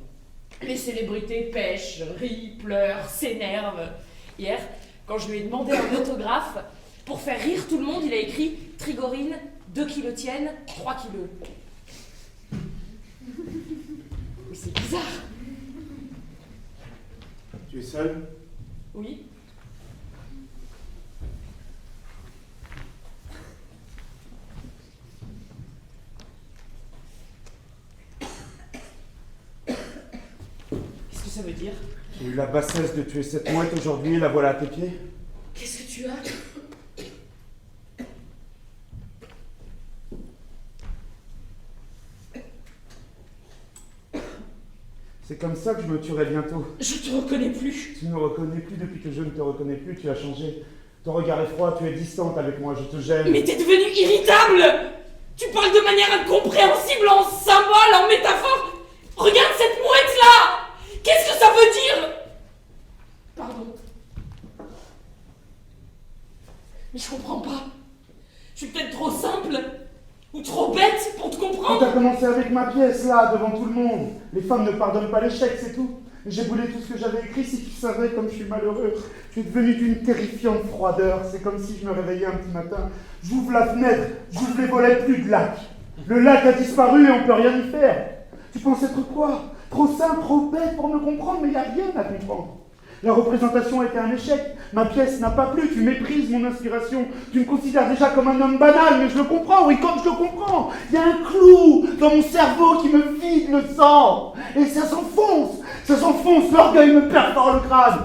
Les célébrités pêchent, rient, pleurent, s'énervent. Hier, quand je lui ai demandé un autographe, pour faire rire tout le monde, il a écrit « Trigorine, 2 kilos tiennent, 3 kilos ». Mais c'est bizarre. Tu es seul? Oui. Qu'est-ce que ça veut dire? J'ai eu la bassesse de tuer cette mouette aujourd'hui, la voilà à tes pieds. Qu'est-ce que tu as? C'est comme ça que je me tuerai bientôt. Je te reconnais plus. Tu ne me reconnais plus depuis que je ne te reconnais plus, tu as changé. Ton regard est froid, tu es distante avec moi, je te gêne. Mais t'es devenu irritable! Tu parles de manière incompréhensible, en symbole, en métaphore. Regarde cette mouette-là! Qu'est-ce que ça veut dire? Pardon. Mais je comprends pas. Je suis peut-être trop simple ou trop bête pour te Quand comprendre. t'as commencé avec ma pièce, là, devant tout le monde. Les femmes ne pardonnent pas l'échec, c'est tout. J'ai boulé tout ce que j'avais écrit, si tu savais comme je suis malheureux. Je suis devenu d'une terrifiante froideur. C'est comme si je me réveillais un petit matin. J'ouvre la fenêtre, j'ouvre les volets, plus de lac. Le lac a disparu et on peut rien y faire. Tu penses être quoi? Trop simple, trop bête pour me comprendre, mais il n'y a rien à comprendre. La représentation a été un échec. Ma pièce n'a pas plu. Tu méprises mon inspiration. Tu me considères déjà comme un homme banal, mais je le comprends. Oui, comme je le comprends. Il y a un clou dans mon cerveau qui me vide le sang. Et ça s'enfonce. Ça s'enfonce. L'orgueil me perfore le crâne.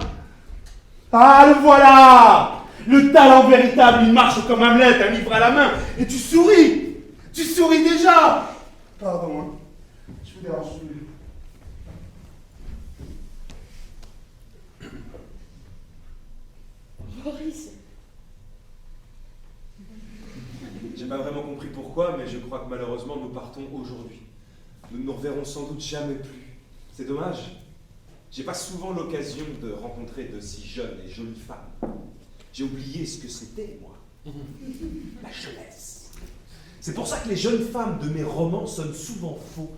Ah, le voilà. Le talent véritable, il marche comme Hamlet, un livre à la main. Et tu souris. Tu souris déjà. Pardon, hein. Je vous dérange plus. Boris. J'ai pas vraiment compris pourquoi, mais je crois que malheureusement nous partons aujourd'hui. Nous ne nous reverrons sans doute jamais plus. C'est dommage. J'ai pas souvent l'occasion de rencontrer de si jeunes et jolies femmes. J'ai oublié ce que c'était, moi. La jeunesse. C'est pour ça que les jeunes femmes de mes romans sonnent souvent faux.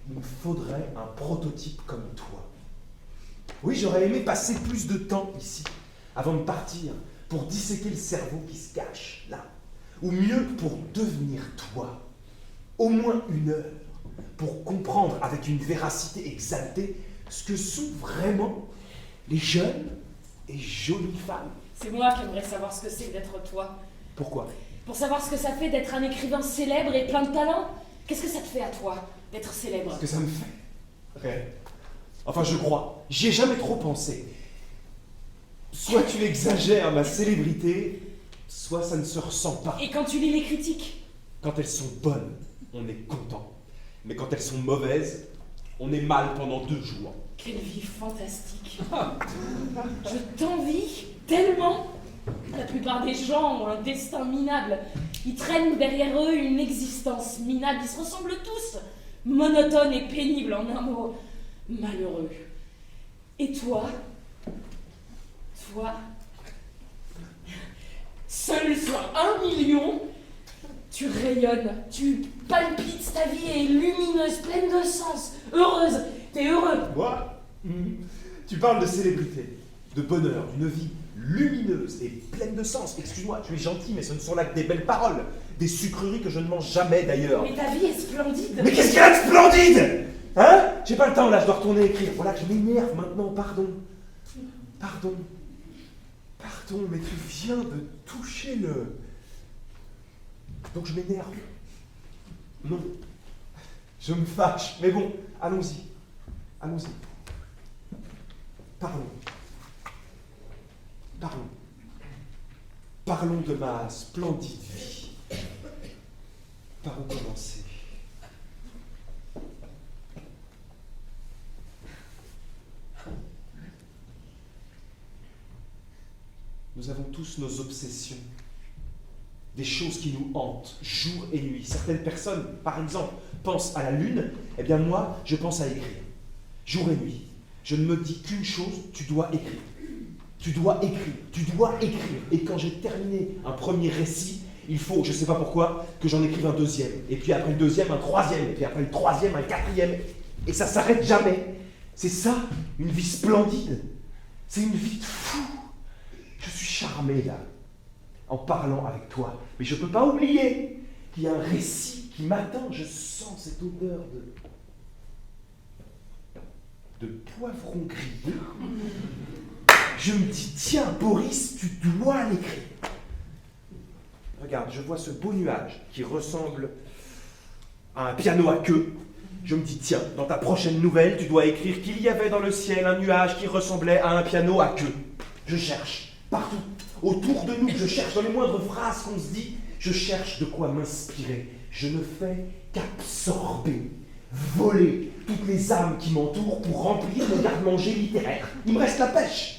Il me faudrait un prototype comme toi. Oui, j'aurais aimé passer plus de temps ici, avant de partir, pour disséquer le cerveau qui se cache là. Ou mieux, pour devenir toi. Au moins 1 heure, pour comprendre avec une véracité exaltée ce que sont vraiment les jeunes et jolies femmes. C'est moi qui aimerais savoir ce que c'est d'être toi. Pourquoi? Pour savoir ce que ça fait d'être un écrivain célèbre et plein de talent. Qu'est-ce que ça te fait à toi, d'être célèbre? Ce que ça me fait? Rien. Enfin, je crois. J'y ai jamais trop pensé. Soit tu exagères ma célébrité, soit ça ne se ressent pas. Et quand tu lis les critiques? Quand elles sont bonnes, on est content. Mais quand elles sont mauvaises, on est mal pendant 2 jours. Quelle vie fantastique. Je t'envie tellement. La plupart des gens ont un destin minable. Ils traînent derrière eux une existence minable. Ils se ressemblent tous. Monotones et pénibles, en un mot. Malheureux. Et toi, seul sur 1 million, tu rayonnes, tu palpites, ta vie est lumineuse, pleine de sens, heureuse, t'es heureux. Moi Tu parles de célébrité, de bonheur, d'une vie lumineuse et pleine de sens. Excuse-moi, tu es gentil, mais ce ne sont là que des belles paroles. Des sucreries que je ne mange jamais d'ailleurs. Mais ta vie est splendide. Mais qu'est-ce qu'il y a de splendide? Hein? J'ai pas le temps là, je dois retourner écrire. Voilà que je m'énerve maintenant, pardon. Pardon, mais tu viens de toucher le... Donc je m'énerve. Non. Je me fâche. Mais bon, allons-y. Allons-y. Parlons. Parlons de ma splendide vie. Par où commencer? Nous avons tous nos obsessions, des choses qui nous hantent, jour et nuit. Certaines personnes, par exemple, pensent à la lune, eh bien moi, je pense à écrire. Jour et nuit. Je ne me dis qu'une chose, tu dois écrire. Tu dois écrire, tu dois écrire. Et quand j'ai terminé un premier récit, il faut, je ne sais pas pourquoi, que j'en écrive un deuxième. Et puis après le deuxième, un troisième. Et puis après le troisième, un quatrième. Et ça ne s'arrête jamais. C'est ça, une vie splendide. C'est une vie de fou. Je suis charmé là, en parlant avec toi. Mais je ne peux pas oublier qu'il y a un récit qui m'attend. Je sens cette odeur de poivron grillé. Je me dis, tiens, Boris, tu dois l'écrire. Regarde, je vois ce beau nuage qui ressemble à un piano à queue. Je me dis, tiens, dans ta prochaine nouvelle, tu dois écrire qu'il y avait dans le ciel un nuage qui ressemblait à un piano à queue. Je cherche, partout, autour de nous, je cherche dans les moindres phrases qu'on se dit, je cherche de quoi m'inspirer. Je ne fais qu'absorber, voler toutes les âmes qui m'entourent pour remplir mon garde-manger littéraire. Il me reste la pêche.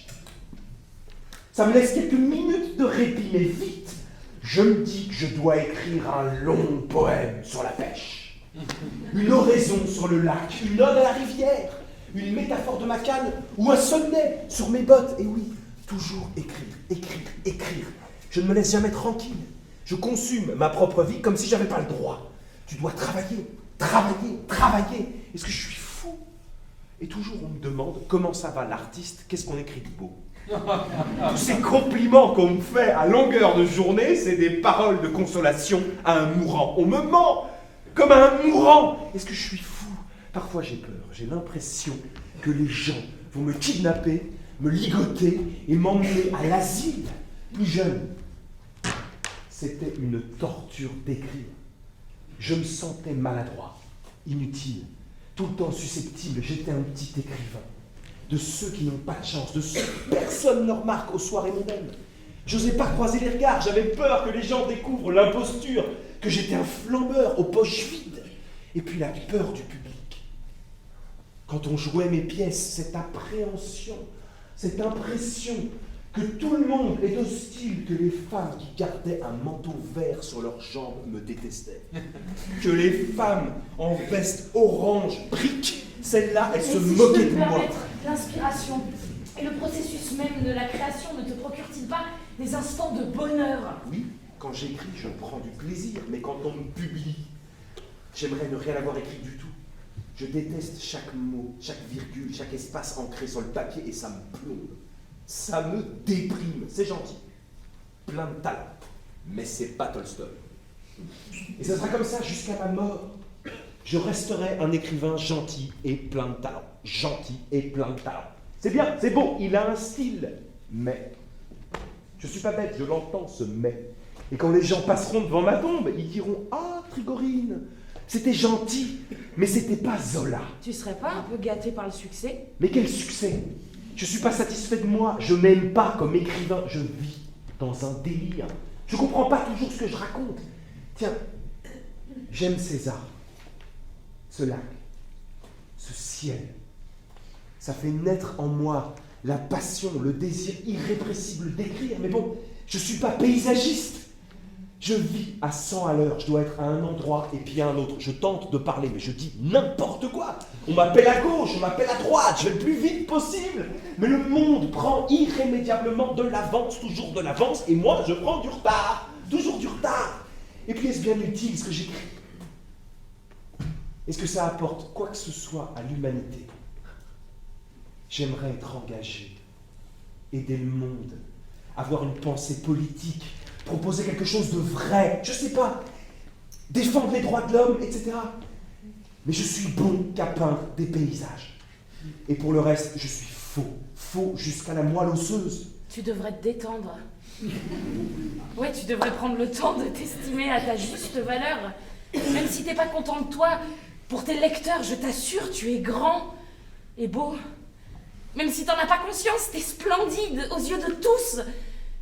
Ça me laisse quelques minutes de répit, mais vite, je me dis que je dois écrire un long poème sur la pêche. Une oraison sur le lac, une ode à la rivière, une métaphore de ma canne ou un sonnet sur mes bottes. Et oui, toujours écrire, écrire, écrire. Je ne me laisse jamais tranquille. Je consume ma propre vie comme si j'avais pas le droit. Tu dois travailler, travailler, travailler. Est-ce que je suis fou? Et toujours on me demande comment ça va l'artiste, qu'est-ce qu'on écrit de beau? Tous ces compliments qu'on me fait à longueur de journée, c'est des paroles de consolation à un mourant. On me ment comme à un mourant. Est-ce que je suis fou? Parfois j'ai peur, j'ai l'impression que les gens vont me kidnapper, me ligoter et m'emmener à l'asile. Plus jeune, c'était une torture d'écrire. Je me sentais maladroit, inutile, tout le temps susceptible. J'étais un petit écrivain. De ceux qui n'ont pas de chance, de ceux que personne ne remarque aux soirées mondaines. J'osais pas croiser les regards, j'avais peur que les gens découvrent l'imposture, que j'étais un flambeur aux poches vides. Et puis la peur du public. Quand on jouait mes pièces, cette appréhension, cette impression que tout le monde est hostile, que les femmes qui gardaient un manteau vert sur leurs jambes me détestaient. Que les femmes en veste orange brique, celles-là, elles se moquaient de moi. L'inspiration et le processus même de la création ne te procure-t-il pas des instants de bonheur? Oui, quand j'écris, je prends du plaisir, mais quand on me publie, j'aimerais ne rien avoir écrit du tout. Je déteste chaque mot, chaque virgule, chaque espace ancré sur le papier et ça me plombe. Ça me déprime. C'est gentil, plein de talent, mais c'est pas Tolstoï. Et ça sera comme ça jusqu'à ma mort. Je resterai un écrivain gentil et plein de talent. Gentil et plein de talent. C'est bien, c'est beau, il a un style. Mais, je suis pas bête, je l'entends ce mais. Et quand les gens passeront devant ma tombe, ils diront « Ah, Trigorine, c'était gentil, mais c'était pas Zola. » Tu serais pas un peu gâté par le succès? Mais quel succès! Je suis pas satisfait de moi, je m'aime pas comme écrivain, je vis dans un délire. Je comprends pas toujours ce que je raconte. Tiens, j'aime César. Ce lac, ce ciel, ça fait naître en moi la passion, le désir irrépressible d'écrire. Mais bon, je ne suis pas paysagiste. Je vis à 100 à l'heure, je dois être à un endroit et puis à un autre. Je tente de parler, mais je dis n'importe quoi. On m'appelle à gauche, on m'appelle à droite, je vais le plus vite possible. Mais le monde prend irrémédiablement de l'avance, toujours de l'avance, et moi je prends du retard, toujours du retard. Et puis est-ce bien utile ce que j'écris? Est-ce que ça apporte quoi que ce soit à l'humanité? J'aimerais être engagé, aider le monde, avoir une pensée politique, proposer quelque chose de vrai, je sais pas, défendre les droits de l'homme, etc. Mais je suis bon qu'à peindre des paysages. Et pour le reste, je suis faux jusqu'à la moelle osseuse. Tu devrais te détendre. Ouais, tu devrais prendre le temps de t'estimer à ta juste valeur. Même si t'es pas content de toi, pour tes lecteurs, je t'assure, tu es grand et beau. Même si t'en as pas conscience, t'es splendide aux yeux de tous.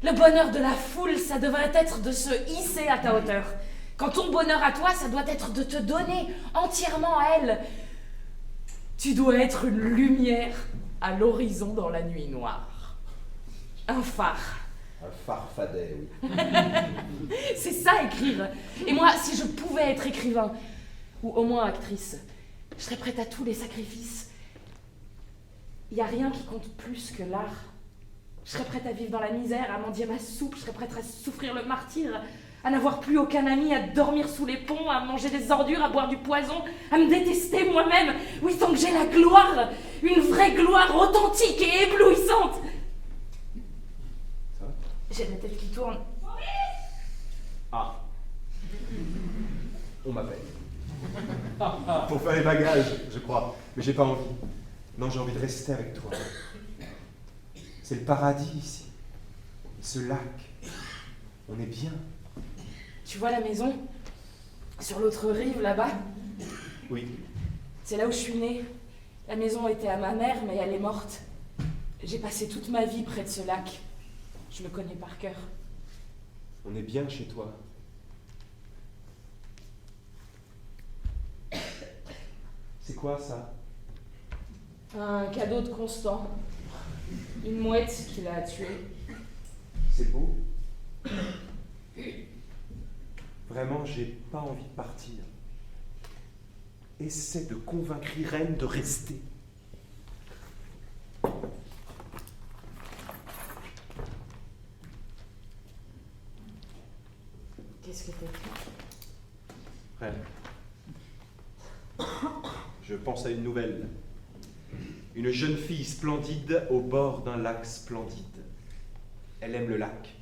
Le bonheur de la foule, ça devrait être de se hisser à ta hauteur. Quand ton bonheur à toi, ça doit être de te donner entièrement à elle. Tu dois être une lumière à l'horizon dans la nuit noire. Un phare Un farfadet, oui. C'est ça, écrire. Et moi, si je pouvais être écrivain, ou au moins actrice, je serais prête à tous les sacrifices. Il n'y a rien qui compte plus que l'art. Je serais prête à vivre dans la misère, à mendier ma soupe, je serais prête à souffrir le martyre, à n'avoir plus aucun ami, à dormir sous les ponts, à manger des ordures, à boire du poison, à me détester moi-même. Oui, tant que j'ai la gloire, une vraie gloire authentique et éblouissante. J'ai la tête qui tourne. Ah. On m'appelle. Pour faire les bagages, je crois. Mais j'ai pas envie. Non, j'ai envie de rester avec toi. C'est le paradis ici. Ce lac. On est bien. Tu vois la maison? Sur l'autre rive, là-bas? Oui. C'est là où je suis née. La maison était à ma mère, mais elle est morte. J'ai passé toute ma vie près de ce lac. Je le connais par cœur. On est bien chez toi. C'est quoi ça? Un cadeau de Constant. Une mouette qui l'a tué. C'est beau. Vraiment, j'ai pas envie de partir. Essaie de convaincre Irène de rester. Qu'est-ce que t'as fait? Rien. Je pense à une nouvelle. Une jeune fille splendide au bord d'un lac splendide. Elle aime le lac,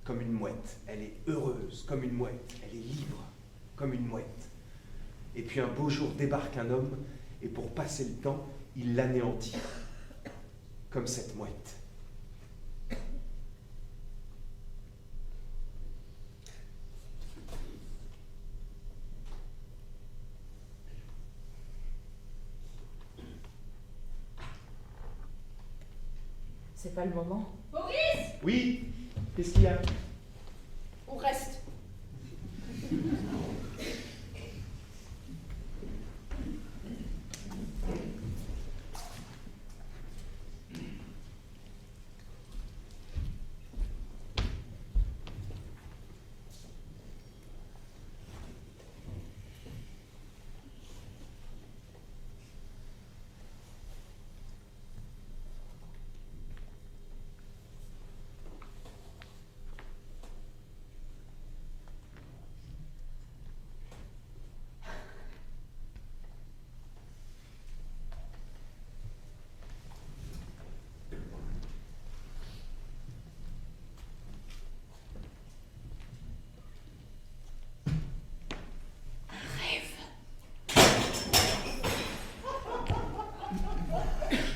comme une mouette. Elle est heureuse, comme une mouette. Elle est libre, comme une mouette. Et puis un beau jour débarque un homme, et pour passer le temps, il l'anéantit, comme cette mouette. C'est pas le moment. Maurice! Oui, qu'est-ce qu'il y a? On reste.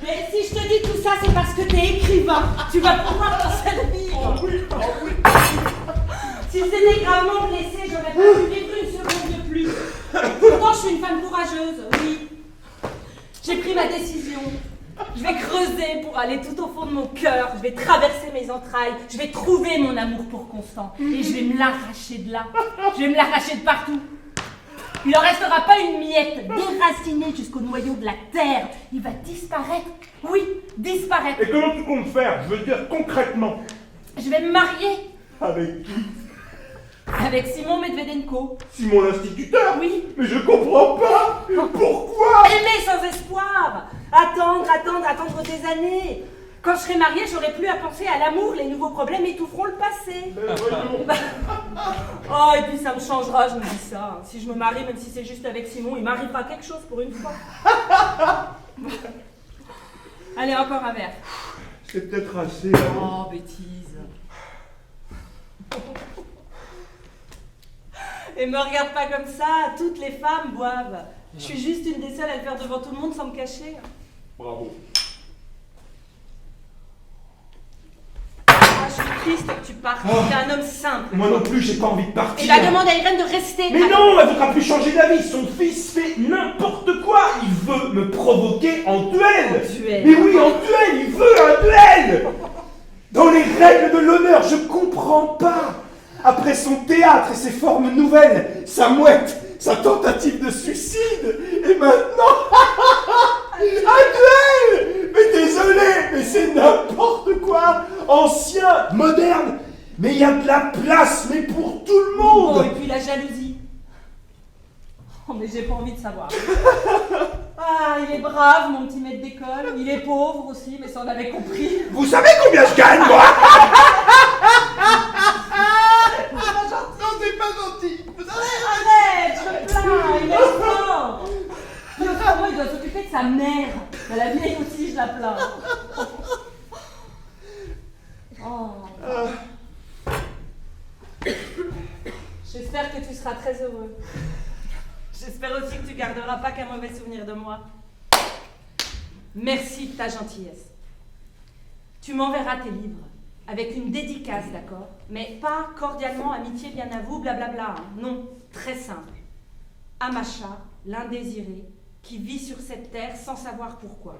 Mais si je te dis tout ça, c'est parce que t'es écrivain. Tu vas pouvoir t'en servir. Si j'étais gravement blessée, j'aurais pas pu vivre une seconde de plus. Pourtant, je suis une femme courageuse, oui. J'ai pris ma décision. Je vais creuser pour aller tout au fond de mon cœur. Je vais traverser mes entrailles. Je vais trouver mon amour pour Constant. Et je vais me l'arracher de là. Je vais me l'arracher de partout. Il n'en restera pas une miette, déraciné jusqu'au noyau de la terre. Il va disparaître. Oui, disparaître. Et comment tu comptes faire? Je veux dire concrètement. Je vais me marier Avec qui? avec Simon Medvedenko. Simon l'instituteur? Oui. Mais je comprends pas. Pourquoi? Aimer sans espoir. Attendre des années. Quand je serai mariée, j'aurai plus à penser à l'amour. Les nouveaux problèmes étoufferont le passé. Oh, et puis ça me changera, je me dis ça. Si je me marie, même si c'est juste avec Simon, il m'arrivera quelque chose pour une fois. Allez, encore un verre. C'est peut-être assez. Hein. Oh, bêtise. Et me regarde pas comme ça, toutes les femmes boivent. Je suis juste une des seules à le faire devant tout le monde sans me cacher. Bravo. Ah, je suis triste que tu partes. T'es un homme simple. Moi non plus, j'ai pas envie de partir. Et bah demande à Irène de rester. Mais non, elle voudra plus changer d'avis. Son fils fait n'importe quoi. Il veut me provoquer en duel. En duel. Mais oui, en duel, il veut un duel. Dans les règles de l'honneur, je comprends pas. Après son théâtre et ses formes nouvelles, sa mouette, sa tentative de suicide, et maintenant, un duel. Mais désolé, mais c'est n'importe quoi. Ancien, moderne, Mais il y a de la place, mais pour tout le monde. Oh, et puis la jalousie. Oh, mais j'ai pas envie de savoir. Ah, il est brave, mon petit maître d'école. Il est pauvre aussi, mais ça on avait compris. Vous savez combien je gagne, moi? Non, c'est pas gentil. Vous savez... Arrête, je me plains, il est fort. Puis autrement, il doit s'occuper de sa mère. Mais la vieille aussi, je la plains. Oh. J'espère que tu seras très heureux. J'espère aussi que tu garderas pas qu'un mauvais souvenir de moi. Merci de ta gentillesse. Tu m'enverras tes livres, avec une dédicace, d'accord? Mais pas cordialement, amitié, bien à vous, blablabla. Hein. Non, très simple. Amacha, l'indésiré, qui vit sur cette terre sans savoir pourquoi.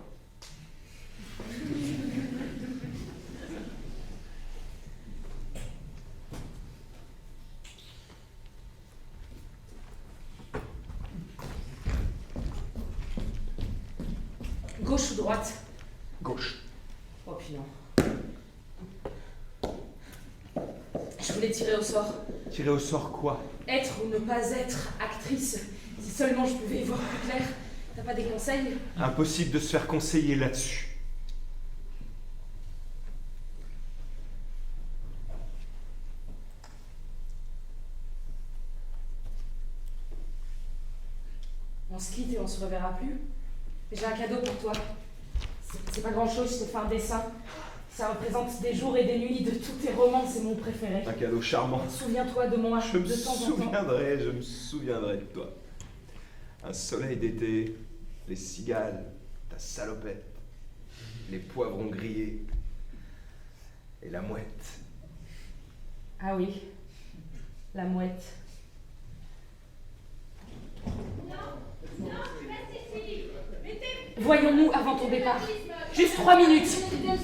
Gauche ou droite? Gauche. Oh puis non. Je voulais tirer au sort. Tirer au sort quoi? Être ou ne pas être actrice. Si seulement je pouvais y voir plus clair. T'as pas des conseils? Impossible de se faire conseiller là-dessus. On se quitte et on se reverra plus. J'ai un cadeau pour toi. C'est pas grand-chose, je t'ai fait un dessin. Ça représente des jours et des nuits de tous tes romans, c'est mon préféré. Un cadeau charmant. Souviens-toi de moi Je me de temps en temps. je me souviendrai de toi. Un soleil d'été, les cigales, ta salopette, les poivrons grillés et la mouette. Ah oui, la mouette. Voyons-nous avant ton départ. Juste 3 minutes. Tu viens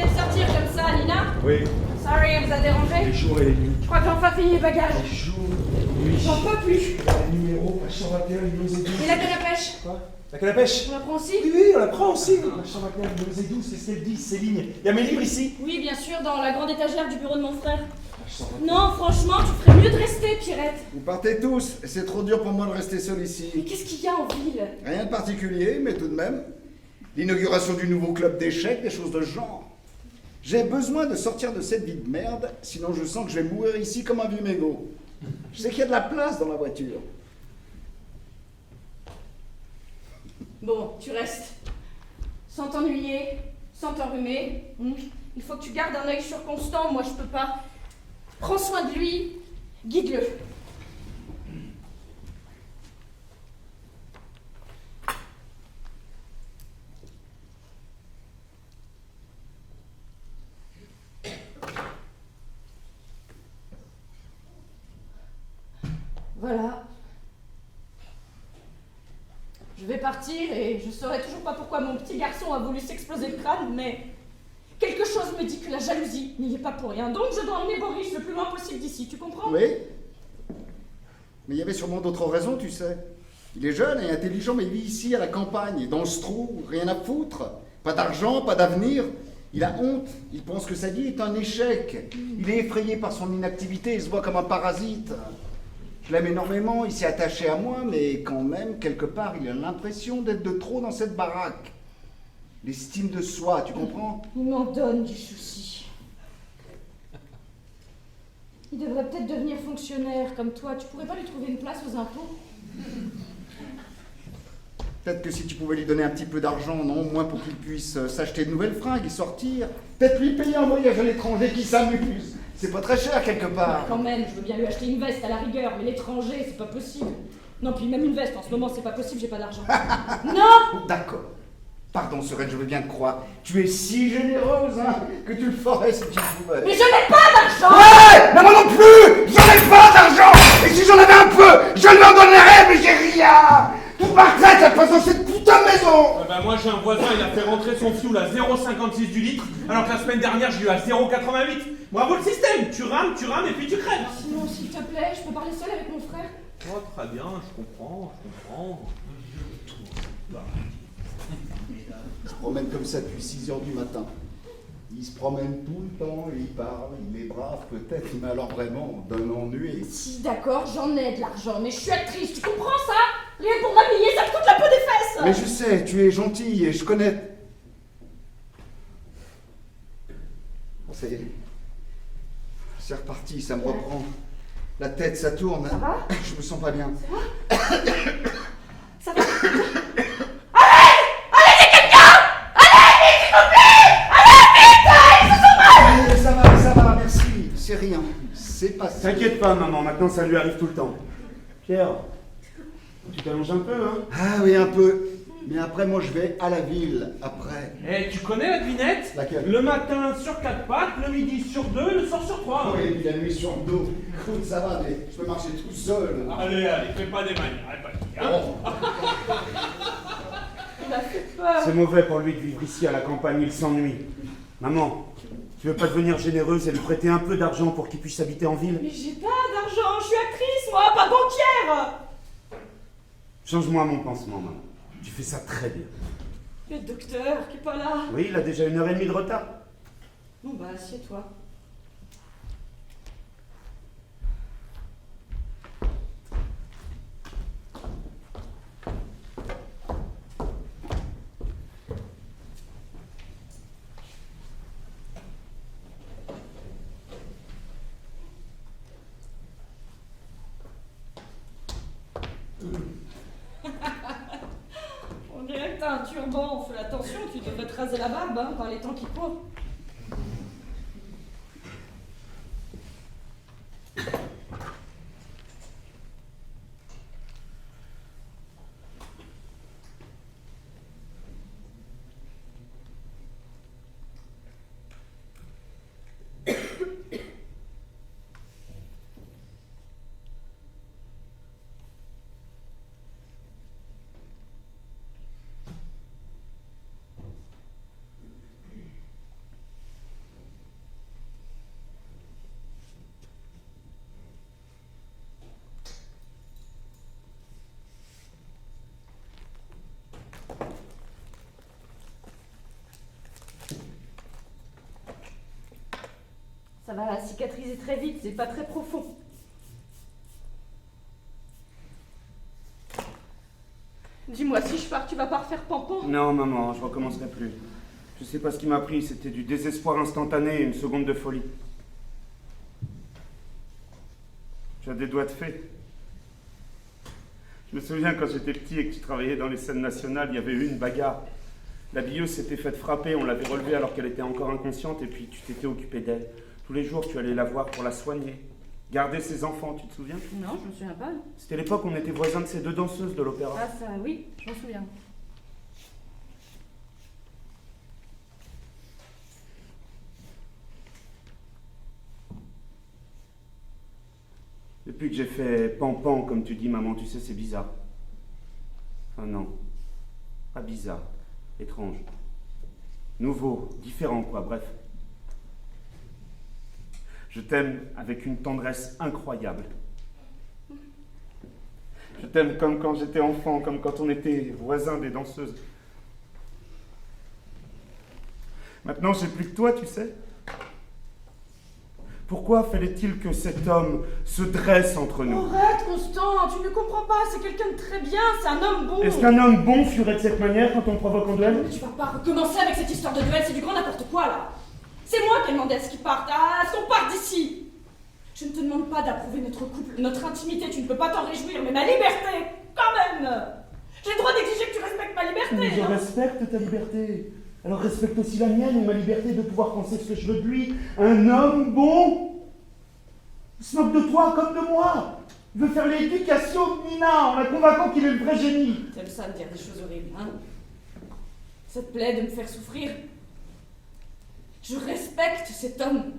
de sortir comme ça, Nina? Oui, Sorry, elle vous a dérangé? les jours et les nuits. Je crois que j'ai enfin fini les bagages. Les jours, les nuits. J'en peux plus. Les numéros, page 121, numéro 12. Et la canne à pêche? Quoi? La canne à pêche? On la prend aussi? Oui, oui, on la prend aussi. Page 121, numéro 12, qu'est-ce qu'elle dit, Céline? Il y a mes livres ici? Oui, bien sûr, dans la grande étagère du bureau de mon frère. Page 121. Non, franchement, tu ferais mieux de rester, Pierrette. Vous partez tous, et c'est trop dur pour moi de rester seul Mais ici. qu'est-ce qu'il y a en ville? Rien de particulier, mais tout de même. L'inauguration du nouveau club d'échecs, des choses de ce genre. J'ai besoin de sortir de cette vie de merde, sinon je sens que je vais mourir ici comme un vieux mégot. Je sais qu'il y a de la place dans la voiture. Bon, tu restes. Sans t'ennuyer, sans t'enrhumer. Il faut que tu gardes un œil sur Constant, moi je peux pas. Prends soin de lui, guide-le. Voilà. Je vais partir et je saurais toujours pas pourquoi mon petit garçon a voulu s'exploser le crâne, mais quelque chose me dit que la jalousie n'y est pas pour rien. Donc je dois emmener Boris le plus loin possible d'ici, tu comprends? Oui. Mais il y avait sûrement d'autres raisons, tu sais. Il est jeune et intelligent, mais il vit ici à la campagne, dans ce trou, rien à foutre. Pas d'argent, pas d'avenir. Il a honte, il pense que sa vie est un échec. Il est effrayé par son inactivité, il se voit comme un parasite. Je l'aime énormément, il s'est attaché à moi, mais quand même, quelque part, il a l'impression d'être de trop dans cette baraque. L'estime de soi, tu comprends? Il m'en donne du souci. Il devrait peut-être devenir fonctionnaire comme toi. Tu pourrais pas lui trouver une place aux impôts? Peut-être que si tu pouvais lui donner un petit peu d'argent, non, au moins pour qu'il puisse s'acheter de nouvelles fringues et sortir. Peut-être lui payer un voyage à l'étranger qui s'amuse. C'est pas très cher quelque part. Quand même, je veux bien lui acheter une veste à la rigueur, mais l'étranger, c'est pas possible. Non, puis même une veste, en ce moment, c'est pas possible, j'ai pas d'argent. Non! D'accord. Pardon, Sorel, je veux bien te croire. Tu es si généreuse, hein, que tu le ferais si tu pouvais. Mais je n'ai pas d'argent! Ouais! Mais moi non plus! J'en ai pas d'argent! Et si j'en avais un peu, je lui en donnerais, mais j'ai rien! Tout par tête, ça passe dans cette putain de maison! Moi j'ai un voisin, il a fait rentrer son fioul à 0,56 du litre, alors que la semaine dernière j'ai eu à 0,88. Bravo le système! Tu rames et puis tu crèves! Sinon, s'il te plaît, je peux parler seule avec mon frère? Oh très bien, je comprends. Il se promène comme ça depuis 6 h du matin. Il Il se promène tout le temps, il parle, il est brave peut-être, mais alors vraiment, d'un ennui. Si, d'accord, j'en ai de l'argent, mais je suis actrice, tu comprends ça? Rien pour m'habiller, ça me coûte la peau des fesses. Mais je sais, tu es gentille et je connais... C'est reparti, ça me reprend. La tête, ça tourne. Ça va? Je me sens pas bien. Ça va? Allez! Allez, c'est quelqu'un! Allez, s'il vous plaît! Allez, vite! Ils se sont mal! Ça va, merci. C'est rien. C'est passé. T'inquiète pas, maman, maintenant ça lui arrive tout le temps. Pierre, tu t'allonges un peu, hein? Ah oui, un peu. Mais après, moi, je vais à la ville, après. Eh, tu connais la devinette? Laquelle? Le matin sur 4 pattes, le midi sur 2, le soir sur 3. Oui, et puis la nuit sur le dos. Écoute, ça va, mais je peux marcher tout seul. Allez, fais pas des manières, Il m'a fait peur. C'est mauvais pour lui de vivre ici à la campagne, il s'ennuie. Maman, tu veux pas devenir généreuse et lui prêter un peu d'argent pour qu'il puisse habiter en ville? Mais j'ai pas d'argent, je suis actrice, moi, pas banquière. Change-moi mon pansement, maman. Tu fais ça très bien. Le docteur qui est pas là. Oui, il a déjà 1h30 de retard. Bon bah, assieds-toi. On dirait que t'as un turban, fais attention, tu devrais te raser la barbe hein, par les temps qui courent. Ça va cicatriser très vite, c'est pas très profond. Dis-moi, si je pars, tu vas pas refaire Pampon? Non, maman, je recommencerai plus. Je sais pas ce qui m'a pris, c'était du désespoir instantané et une seconde de folie. Tu as des doigts de fée. Je me souviens quand j'étais petit et que tu travaillais dans les scènes nationales, il y avait eu une bagarre. La billeuse s'était faite frapper, on l'avait relevée alors qu'elle était encore inconsciente et puis tu t'étais occupé d'elle. Tous les jours, tu allais la voir pour la soigner. Garder ses enfants, tu te souviens? Non, je me souviens pas. C'était l'époque où on était voisins de ces deux danseuses de l'opéra. Ah ça, oui, je m'en souviens. Depuis que j'ai fait pan-pan, comme tu dis, maman, tu sais, c'est bizarre. Enfin non, pas bizarre, étrange. Nouveau, différent quoi, bref. Je t'aime avec une tendresse incroyable. Je t'aime comme quand j'étais enfant, comme quand on était voisins des danseuses. Maintenant, j'ai plus que toi, tu sais. Pourquoi fallait-il que cet homme se dresse entre nous? Arrête, Constant, tu ne comprends pas, c'est quelqu'un de très bien, c'est un homme bon. Est-ce qu'un homme bon fuirait de cette manière quand on le provoque en duel? Mais tu vas pas recommencer avec cette histoire de duel, c'est du grand n'importe quoi là. C'est moi qui ai demandé à ce qu'il parte, à ce qu'on parte d'ici. Je ne te demande pas d'approuver notre couple, notre intimité, tu ne peux pas t'en réjouir, mais ma liberté, quand même. J'ai le droit d'exiger que tu respectes ma liberté. Mais je hein. respecte ta liberté. Alors respecte aussi la mienne et ma liberté de pouvoir penser ce que je veux de lui. Un homme bon. Il se moque de toi comme de moi. Il veut faire l'éducation de Nina en la convainquant qu'il est le vrai génie. T'aimes ça de dire des choses horribles, hein? Ça te plaît de me faire souffrir? Je respecte cet homme.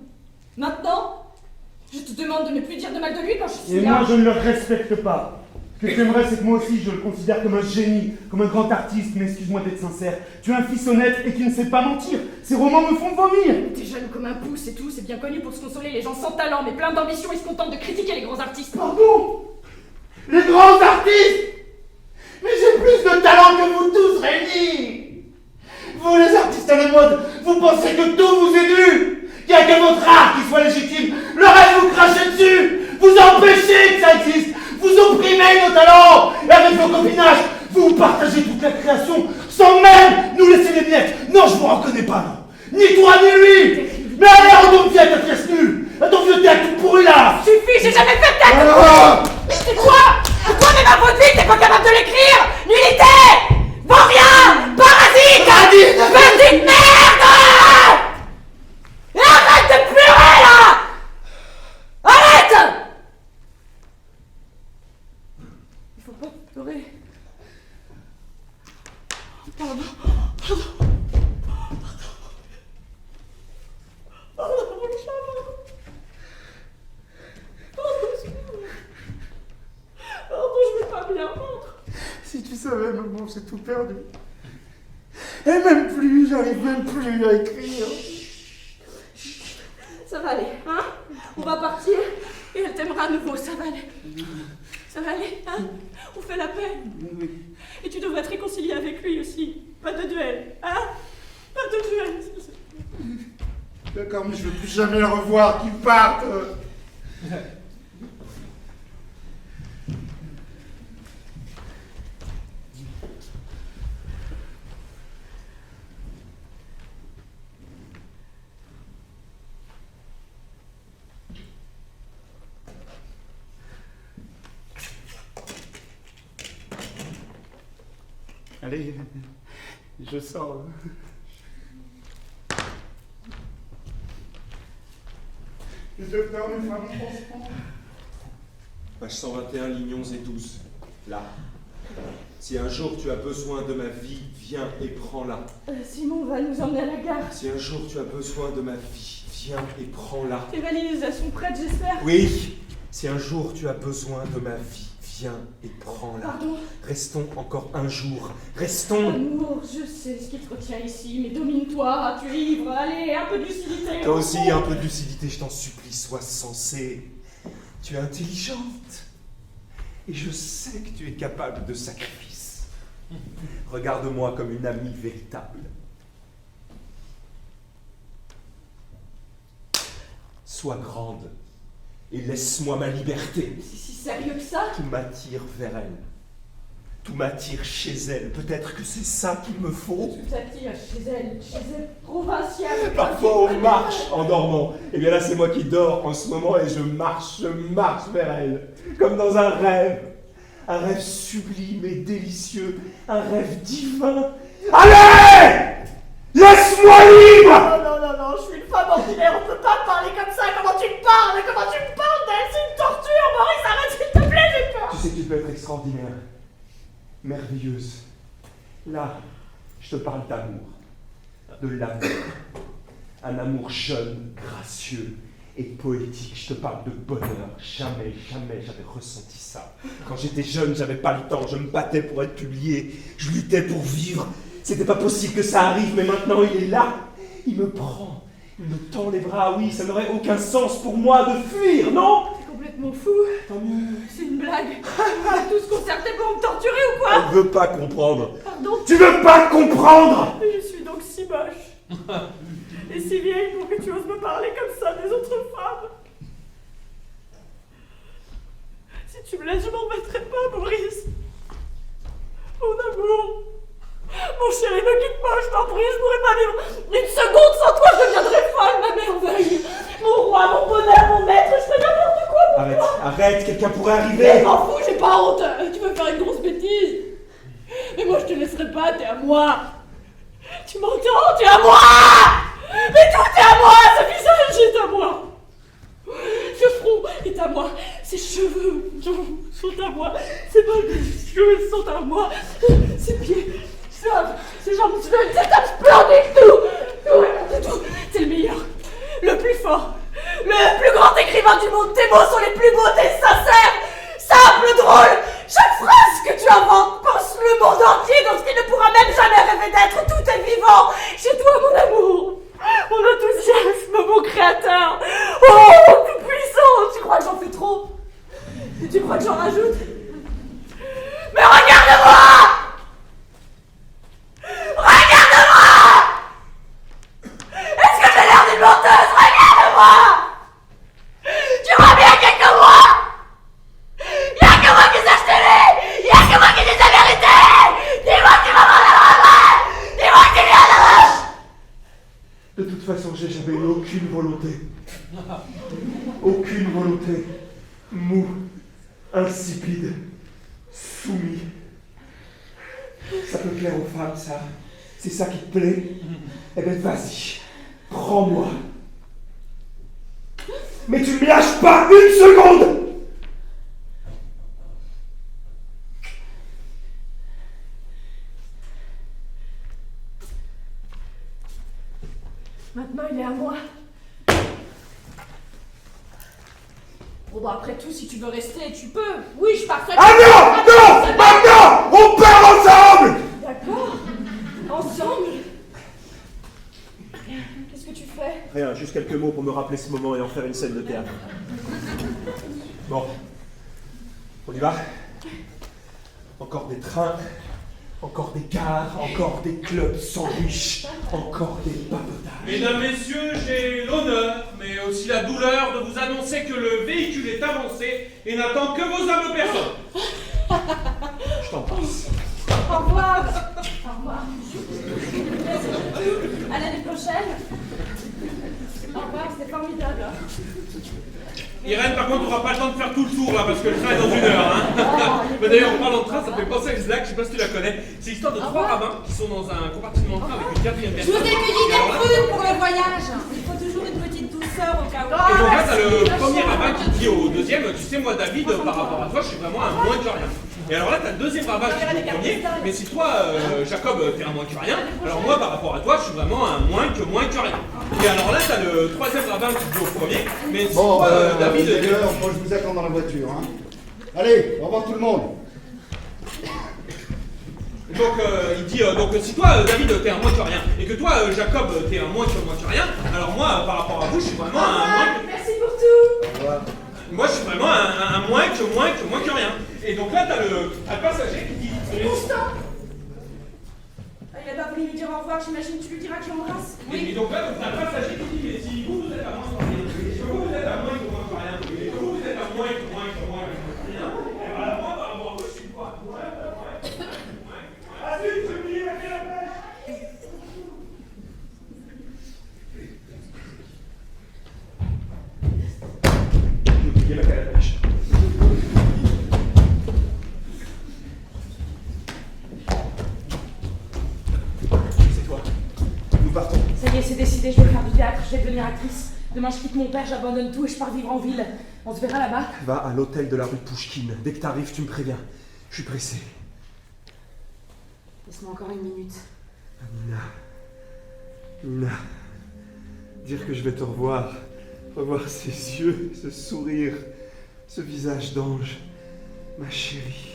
Maintenant, je te demande de ne plus dire de mal de lui quand je suis Et là. moi je ne le respecte pas. Ce que j'aimerais, c'est que moi aussi je le considère comme un génie, comme un grand artiste, mais excuse-moi d'être sincère. Tu es un fils honnête et qui ne sait pas mentir. Ces romans me font vomir. T'es jeune comme un pouce et tout, c'est bien connu pour se consoler. Les gens sans talent, mais plein d'ambition, ils se contentent de critiquer les grands artistes. Pardon? Les grands artistes? Mais j'ai plus de talent que vous tous réunis. Vous les artistes à la mode, vous pensez que tout vous est dû? à ta pièce nulle, à ton vieux théâtre tout pourri là. Suffit, j'ai jamais fait de tête. Ah C'est quoi même à votre vie, t'es pas capable de l'écrire. Nullité, vaurien, parasite, petite merde. Et arrête de pleurer là. Arrête. Il faut pas pleurer. Pardon. Je vais pas bien, montre. Si tu savais, maman, j'ai tout perdu. Et même plus, j'arrive même plus à écrire. Ça va aller, hein? On va partir et elle t'aimera à nouveau, ça va aller. Ça va aller, hein? On fait la paix. Et tu devrais te réconcilier avec lui aussi. Pas de duel, hein? Pas de duel. D'accord, mais je veux plus jamais le revoir, qu'il parte. Allez, je sors. Le docteur me fera mon pansement. Page 121, lignes 11 et 12. Là. Si un jour tu as besoin de ma vie, viens et prends-la. Simon va nous emmener à la gare. Si un jour tu as besoin de ma vie, viens et prends-la. Tes valises, elles sont prêtes, j'espère. Oui. Si un jour tu as besoin de ma vie, viens et prends-la. Pardon. Restons encore un jour. Restons. Amour, je sais ce qui te retient ici, mais domine-toi, tu es ivre. Allez, un peu de lucidité. Toi aussi, un peu de lucidité, je t'en supplie, sois sensée. Tu es intelligente. Et je sais que tu es capable de sacrifice. Regarde-moi comme une amie véritable. Sois grande et laisse-moi ma liberté. C'est si sérieux que ça? Tout m'attire vers elle. Tout m'attire chez elle. Peut-être que c'est ça qu'il me faut. Tu t'attires chez elle provinciale. Parfois on marche en dormant. Et bien là c'est moi qui dors en ce moment et je marche vers elle. Comme dans un rêve. Un rêve sublime et délicieux. Un rêve divin. Allez! Laisse-moi libre! Non, je suis une femme ordinaire, on peut pas parler comme ça. Comment tu me parles? Comment tu me parles d'elle? C'est une torture, Maurice, arrête s'il te plaît, j'ai peur. Tu sais que tu peux être extraordinaire. Merveilleuse. Là, je te parle d'amour. De l'amour. Un amour jeune, gracieux et poétique. Je te parle de bonheur. Jamais j'avais ressenti ça. Quand j'étais jeune, j'avais pas le temps. Je me battais pour être publié. Je luttais pour vivre. C'était pas possible que ça arrive, mais maintenant il est là. Il me prend. Il me tend les bras. Oui, ça n'aurait aucun sens pour moi de fuir, non? T'es complètement fou. Tant mieux. C'est une blague. On est tous concertés pour me torturer ou quoi? Elle veut pas comprendre. Pardon? Tu veux pas comprendre? Je suis donc si moche. Et si vieille pour que tu oses me parler comme ça des autres femmes. Si tu me laisses, je m'en remettrai pas, Maurice. Mon amour. Mon chéri, ne quitte pas, je t'en prie, je pourrais pas vivre une seconde sans toi, je deviendrais folle, ma merveille. Mon roi, mon bonheur, mon maître, je fais n'importe quoi pour Arrête, toi. arrête, quelqu'un pourrait Mais arriver. je m'en fous, j'ai pas honte. Tu veux faire une grosse bêtise. Mais moi, je te laisserai pas, t'es à moi. Tu m'entends? Tu es à moi. Mais tout est à moi, ce visage est à moi. Ce front est à moi, ses cheveux sont à moi, ses bras cheveux sont à moi, ses pieds, ses jambes, ses taches splendides, tout, c'est le meilleur, le plus fort, le plus grand écrivain du monde, tes mots sont les plus beaux, tes sincères, simples, drôles, chaque phrase que tu inventes pense le monde entier dans ce qu'il ne pourra même jamais rêver d'être, tout est vivant, chez toi mon amour. Mon enthousiasme, mon créateur. Oh, mon plus puissant. Tu crois que j'en fais trop? Tu crois que j'en rajoute? Mais regarde-moi! Regarde-moi! Est-ce que j'ai l'air d'une menteuse? Regarde-moi! Tu vois bien qu'il y a que moi! Il y a que moi qui sache t'aimer! Il y a que moi qui dis la vérité! Dis-moi qui va m'en avoir vrai! Dis-moi qui vient de... De toute façon, j'ai jamais eu aucune volonté. Aucune volonté. Mou, insipide, soumis. Ça peut plaire aux femmes, ça. C'est ça qui te plaît? Eh ben vas-y, prends-moi. Mais tu me lâches pas une seconde! Maintenant, il est à moi. Bon, bah, après tout, si tu veux rester, tu peux. Oui, je pars seule. Ah non! Non! Maintenant! On part ensemble! D'accord. Ensemble. Qu'est-ce que tu fais? Rien, juste quelques mots pour me rappeler ce moment et en faire une scène de théâtre. Bon. On y va? Encore des trains, encore des gares, encore des clubs sandwich, encore des papotages. Mesdames, messieurs, j'ai l'honneur, mais aussi la douleur de vous annoncer que le véhicule est avancé et n'attend que vos humbles personnes. Je t'en passe. Au revoir. Au revoir. À l'année prochaine. Au revoir, c'était formidable. Irène, par contre, on n'aura pas le temps de faire tout le tour là parce que le train est dans 1 heure. Hein. Mais d'ailleurs, en parlant de train, ça me fait penser à Xlac, je sais pas si tu la connais. C'est l'histoire de 3 rabbins qui sont dans un compartiment de train avec une 4e Je personne. vous ai cueilli des prunes pour le voyage. Il faut toujours une petite douceur au cas où. Et donc là, t'as le premier rabbin qui dit au deuxième, tu sais, moi, David, par rapport à toi, je suis vraiment un moins que rien. Et alors là, t'as le deuxième rabbin qui dit au premier, mais si toi, Jacob, t'es un moins que rien, alors moi, par rapport à toi, je suis vraiment un moins que rien. Et alors là, t'as le troisième rabbin qui dit au premier, mais si Bon, toi, David... les gars, moi je vous attends dans la voiture. Hein. Allez, au revoir tout le monde. Donc il dit, donc si toi, David, t'es un moins que rien, et que toi, Jacob, t'es un moins que rien, alors moi, par rapport à vous, je suis vraiment un moins que... Merci pour tout. Au revoir. Moi, je suis vraiment un moins que rien. Et donc là, t'as le passager qui dit... Constant. Il a pas voulu lui dire au revoir, j'imagine que tu lui diras qu'il embrasse. Et donc là, t'as le passager qui dit, mais si vous êtes à moins que rien, et que vous êtes à moins que rien, et que vous êtes à moins que rien, et voilà, moi, par rapport à vous, je suis quoi? J'ai oublié ma canne à pêche. C'est toi. Nous partons. Ça y est, c'est décidé, je vais faire du théâtre, je vais devenir actrice. Demain, je quitte mon père, j'abandonne tout et je pars vivre en ville. On se verra là-bas. Va à l'hôtel de la rue Pouchkine. Dès que t'arrives, tu me préviens. Je suis pressé. Laisse-moi encore 1 minute. Nina. Dire que je vais te revoir. Revoir ces yeux, ce sourire, ce visage d'ange. Ma chérie.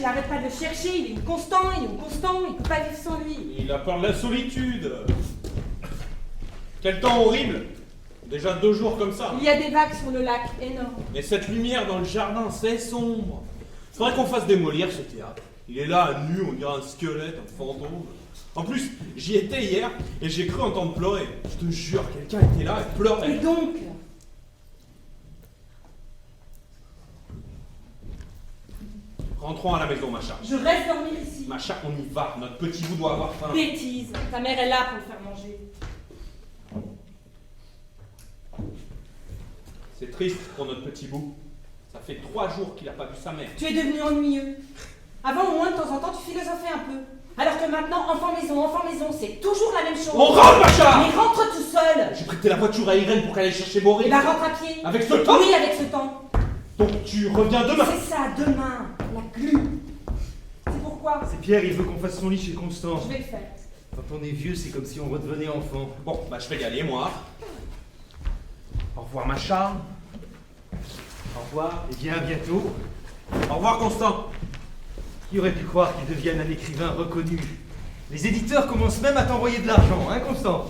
il arrête pas de le chercher, il est où Constant, il peut pas vivre sans lui. Il a peur de la solitude. Quel temps horrible. Déjà 2 jours comme ça. Il y a des vagues sur le lac, énormes. Mais cette lumière dans le jardin, c'est sombre. Faudrait qu'on fasse démolir ce théâtre. Il est là, nu, on dirait un squelette, un fantôme. En plus, j'y étais hier et j'ai cru entendre pleurer. Je te jure, quelqu'un était là et pleurait. Et donc? Rentrons à la maison, Macha. Je reste dormir ici. Macha, on y va. Notre petit bout doit avoir faim. Bêtise, ta mère est là pour le faire manger. C'est triste pour notre petit bout. Ça fait 3 jours qu'il n'a pas vu sa mère. Tu es devenu ennuyeux. Avant, au moins, de temps en temps, tu philosophais un peu. Alors que maintenant, enfant maison, c'est toujours la même chose. On rentre, Macha! Mais rentre tout seul. J'ai prêté la voiture à Irène pour qu'elle aille chercher Boris. Et bah rentre à pied. Avec ce temps? Oui, avec ce temps. Donc tu reviens demain? C'est ça, demain. La glu. C'est pourquoi? C'est Pierre, il veut qu'on fasse son lit chez Constant. Je vais le faire. Quand on est vieux, c'est comme si on redevenait enfant. Bon, bah je vais y aller, moi. Au revoir, Macha. Au revoir. Et bien, à bientôt. Au revoir, Constant. Qui aurait pu croire qu'il devienne un écrivain reconnu? Les éditeurs commencent même à t'envoyer de l'argent, hein, Constant?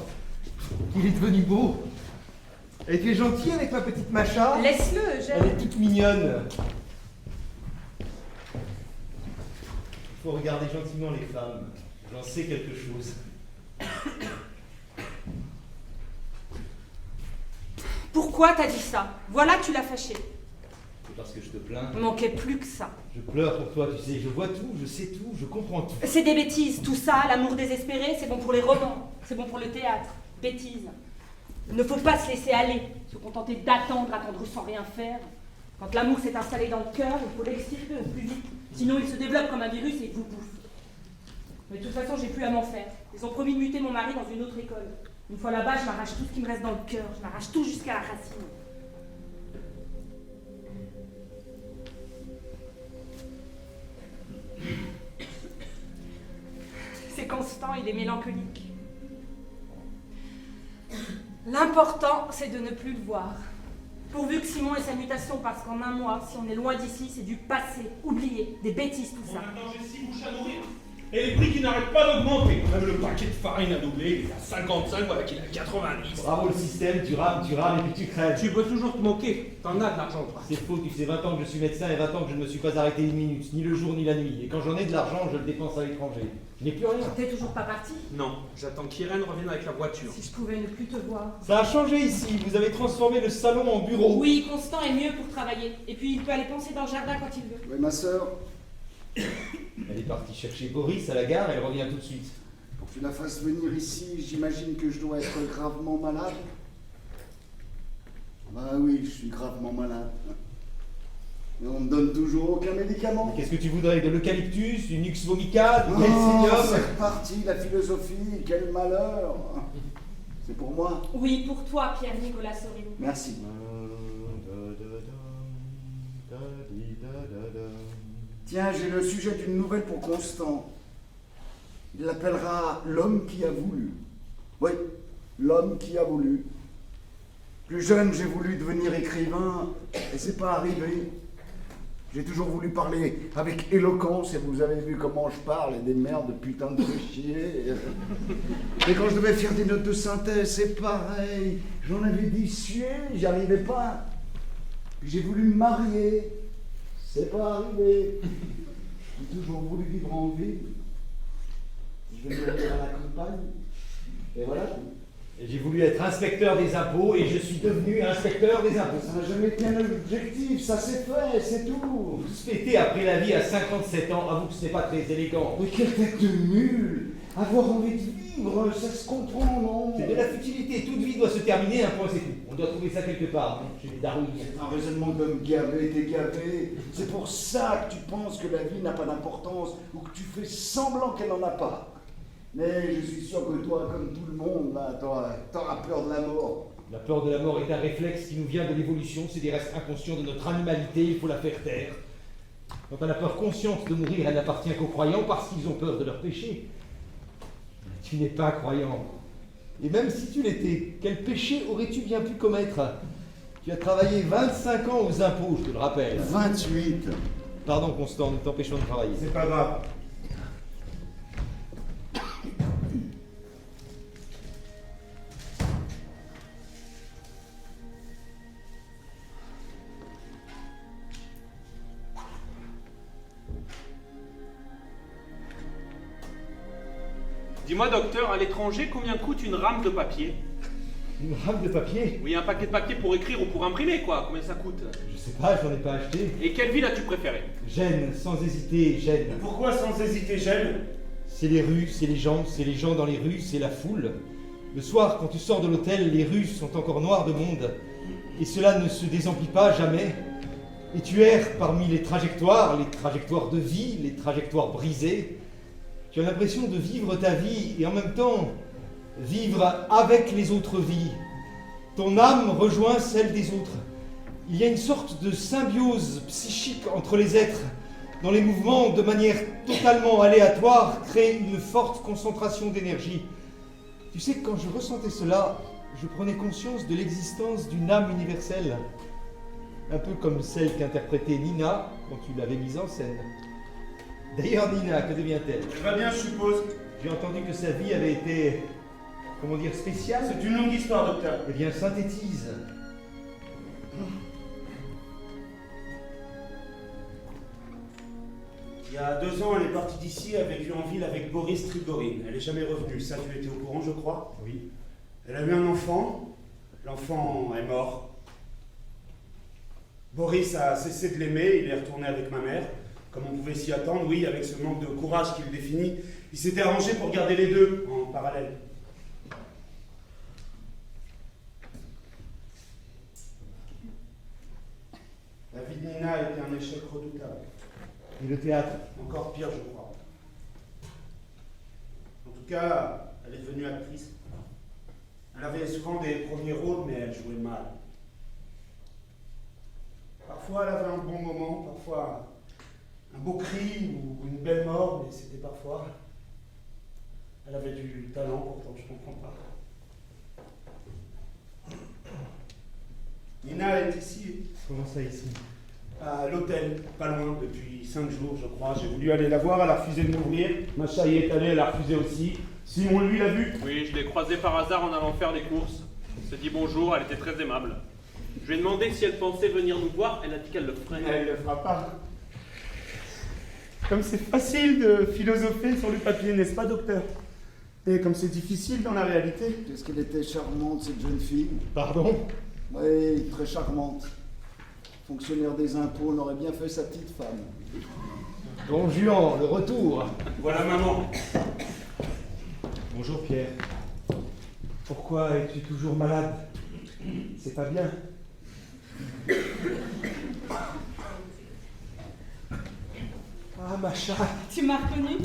Il est devenu beau. Et tu es gentil avec ma petite Macha? Laisse-le, Elle j'aime. est toute mignonne. Il faut regarder gentiment les femmes. J'en sais quelque chose. Pourquoi t'as dit ça? Voilà que tu l'as fâché. C'est parce que je te plains. Il manquait plus que ça. Je pleure pour toi, tu sais. Je vois tout, je sais tout, je comprends tout. C'est des bêtises, tout ça, l'amour désespéré, c'est bon pour les romans, c'est bon pour le théâtre. Bêtises. Il ne faut pas se laisser aller, se contenter attendre sans rien faire. Quand l'amour s'est installé dans le cœur, il faut l'extirper au plus vite. Sinon il se développe comme un virus et il vous bouffe. Mais de toute façon, j'ai plus à m'en faire. Ils ont promis de muter mon mari dans une autre école. Une fois là-bas, je m'arrache tout ce qui me reste dans le cœur. Je m'arrache tout jusqu'à la racine. C'est Constant, il est mélancolique. L'important, c'est de ne plus le voir. Pourvu que Simon ait sa mutation, parce qu'en un mois, si on est loin d'ici, c'est du passé, oublié, des bêtises, tout ça. Maintenant, j'ai 6 bouches à nourrir. Et les prix qui n'arrêtent pas d'augmenter. Même le paquet de farine a doublé, il est à 55, voilà qu'il est à 90. Bravo le système, tu rames et puis tu crèves. Tu peux toujours te moquer, t'en as de l'argent, toi. C'est faux, tu sais, 20 ans que je suis médecin et 20 ans que je ne me suis pas arrêté une minute, ni le jour ni la nuit. Et quand j'en ai de l'argent, je le dépense à l'étranger. Je n'ai plus rien. T'es toujours pas parti? Non, j'attends qu'Irène revienne avec la voiture. Si je pouvais ne plus te voir. Ça a changé ici, vous avez transformé le salon en bureau. Oui, Constant est mieux pour travailler. Et puis il peut aller penser dans le jardin quand il veut. Oui, ma sœur, Elle est partie chercher Boris à la gare, elle revient tout de suite. pour que tu la fasses venir ici, j'imagine que je dois être gravement malade. Bah oui, je suis gravement malade. Mais on me donne toujours aucun médicament. Qu'est-ce que tu voudrais? De l'eucalyptus, du nux vomica, du Oh, calcinium? c'est reparti, la philosophie, quel malheur. C'est pour moi. Oui, pour toi, Pierre-Nicolas Sorini. Merci. Tiens, j'ai le sujet d'une nouvelle pour Constant. Il l'appellera L'homme qui a voulu. Oui, L'homme qui a voulu. Plus jeune, j'ai voulu devenir écrivain, et c'est pas arrivé. J'ai toujours voulu parler avec éloquence, et vous avez vu comment je parle, et des merdes de putain de chier. Et quand je devais faire des notes de synthèse, c'est pareil. J'en avais dit suer, j'y arrivais pas. Puis j'ai voulu me marier. C'est pas arrivé. J'ai toujours voulu vivre en ville. Je vais mourir à la campagne. Et voilà. J'ai voulu être inspecteur des impôts et je suis devenu inspecteur des impôts. Ça n'a jamais été un objectif, ça s'est fait, c'est tout. Se fêter après la vie à 57 ans, avoue que ce n'est pas très élégant. Mais quelle tête de mule. Avoir envie de vivre, ça se comprend, non? C'est de la futilité, toute vie doit se terminer, un point c'est tout. On doit trouver ça quelque part, chez les Darwin. C'est un raisonnement d'homme gavé, dégavé. C'est pour ça que tu penses que la vie n'a pas d'importance ou que tu fais semblant qu'elle n'en a pas. Mais je suis sûr que toi, comme tout le monde, là, t'auras peur de la mort. La peur de la mort est un réflexe qui nous vient de l'évolution, c'est des restes inconscients de notre animalité, il faut la faire taire. Quant à la peur consciente de mourir, elle n'appartient qu'aux croyants parce qu'ils ont peur de leur péché. Tu n'es pas croyant. Et même si tu l'étais, quel péché aurais-tu bien pu commettre? Tu as travaillé 25 ans aux impôts, je te le rappelle. 28. Pardon, Constant, nous t'empêchons de travailler. C'est pas grave. Dis-moi, docteur, à l'étranger, combien coûte une rame de papier? Une rame de papier? Oui, un paquet de papier pour écrire ou pour imprimer, quoi. Combien ça coûte? Je sais pas, j'en ai pas acheté. Et quelle ville as-tu préféré? Gênes, sans hésiter, Gênes. Pourquoi sans hésiter, Gênes? C'est les rues, c'est les gens dans les rues, c'est la foule. Le soir, quand tu sors de l'hôtel, les rues sont encore noires de monde. Et cela ne se désemplit pas jamais. Et tu erres parmi les trajectoires de vie, les trajectoires brisées. Tu as l'impression de vivre ta vie et en même temps vivre avec les autres vies. Ton âme rejoint celle des autres. Il y a une sorte de symbiose psychique entre les êtres, dont les mouvements, de manière totalement aléatoire, créent une forte concentration d'énergie. Tu sais, quand je ressentais cela, je prenais conscience de l'existence d'une âme universelle, un peu comme celle qu'interprétait Nina quand tu l'avais mise en scène. D'ailleurs, Nina, que devient-elle? Elle va bien, je suppose. J'ai entendu que sa vie avait été, comment dire, spéciale. C'est une longue histoire, docteur. Eh bien, synthétise. Il y a 2 ans, elle est partie d'ici, a vécu en ville avec Boris Trigorine. Elle n'est jamais revenue, ça tu étais au courant, je crois? Oui. Elle a eu un enfant, l'enfant est mort. Boris a cessé de l'aimer, il est retourné avec ma mère. Comme on pouvait s'y attendre, oui, avec ce manque de courage qu'il définit, il s'était arrangé pour garder les deux en parallèle. La vie de Nina a été un échec redoutable. Et le théâtre? Encore pire, je crois. En tout cas, elle est devenue actrice. Elle avait souvent des premiers rôles, mais elle jouait mal. Parfois, elle avait un bon moment, parfois un beau cri ou une belle mort, mais c'était parfois. Elle avait du talent, pourtant je ne comprends pas. Nina est ici. Comment ça, ici? À l'hôtel, pas loin, depuis 5 jours, je crois. J'ai voulu aller la voir, elle a refusé de m'ouvrir. Macha y est allée, elle a refusé aussi. Simon, lui, l'a vue. Oui, je l'ai croisée par hasard en allant faire des courses. On s'est dit bonjour, elle était très aimable. Je lui ai demandé si elle pensait venir nous voir, elle a dit qu'elle le ferait. Elle le fera pas. Comme c'est facile de philosopher sur le papier, n'est-ce pas, docteur? Et comme c'est difficile dans la réalité. Qu'est-ce qu'elle était charmante, cette jeune fille. Pardon? Oui, très charmante. Fonctionnaire des impôts, on aurait bien fait sa petite femme. Don Juan, le retour. Voilà maman. Bonjour Pierre. Pourquoi es-tu toujours malade? C'est pas bien. Ah, Macha. Tu m'as reconnu?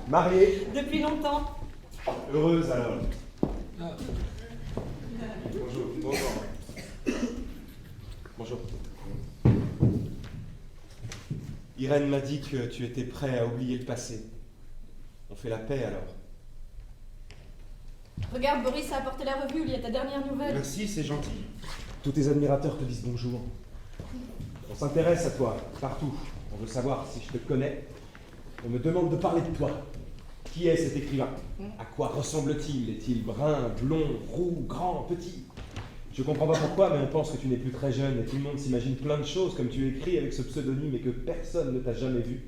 Mariée. Depuis longtemps. Heureuse alors. Bonjour. Bonjour. Irène m'a dit que tu étais prêt à oublier le passé. On fait la paix alors. Regarde, Boris a apporté la revue, il y a ta dernière nouvelle. Merci, c'est gentil. Tous tes admirateurs te disent bonjour. On s'intéresse à toi, partout. On veut savoir si je te connais. On me demande de parler de toi. Qui est cet écrivain? À quoi ressemble-t-il? Est-il brun, blond, roux, grand, petit? Je comprends pas pourquoi, mais on pense que tu n'es plus très jeune et tout le monde s'imagine plein de choses comme tu écris avec ce pseudonyme et que personne ne t'a jamais vu.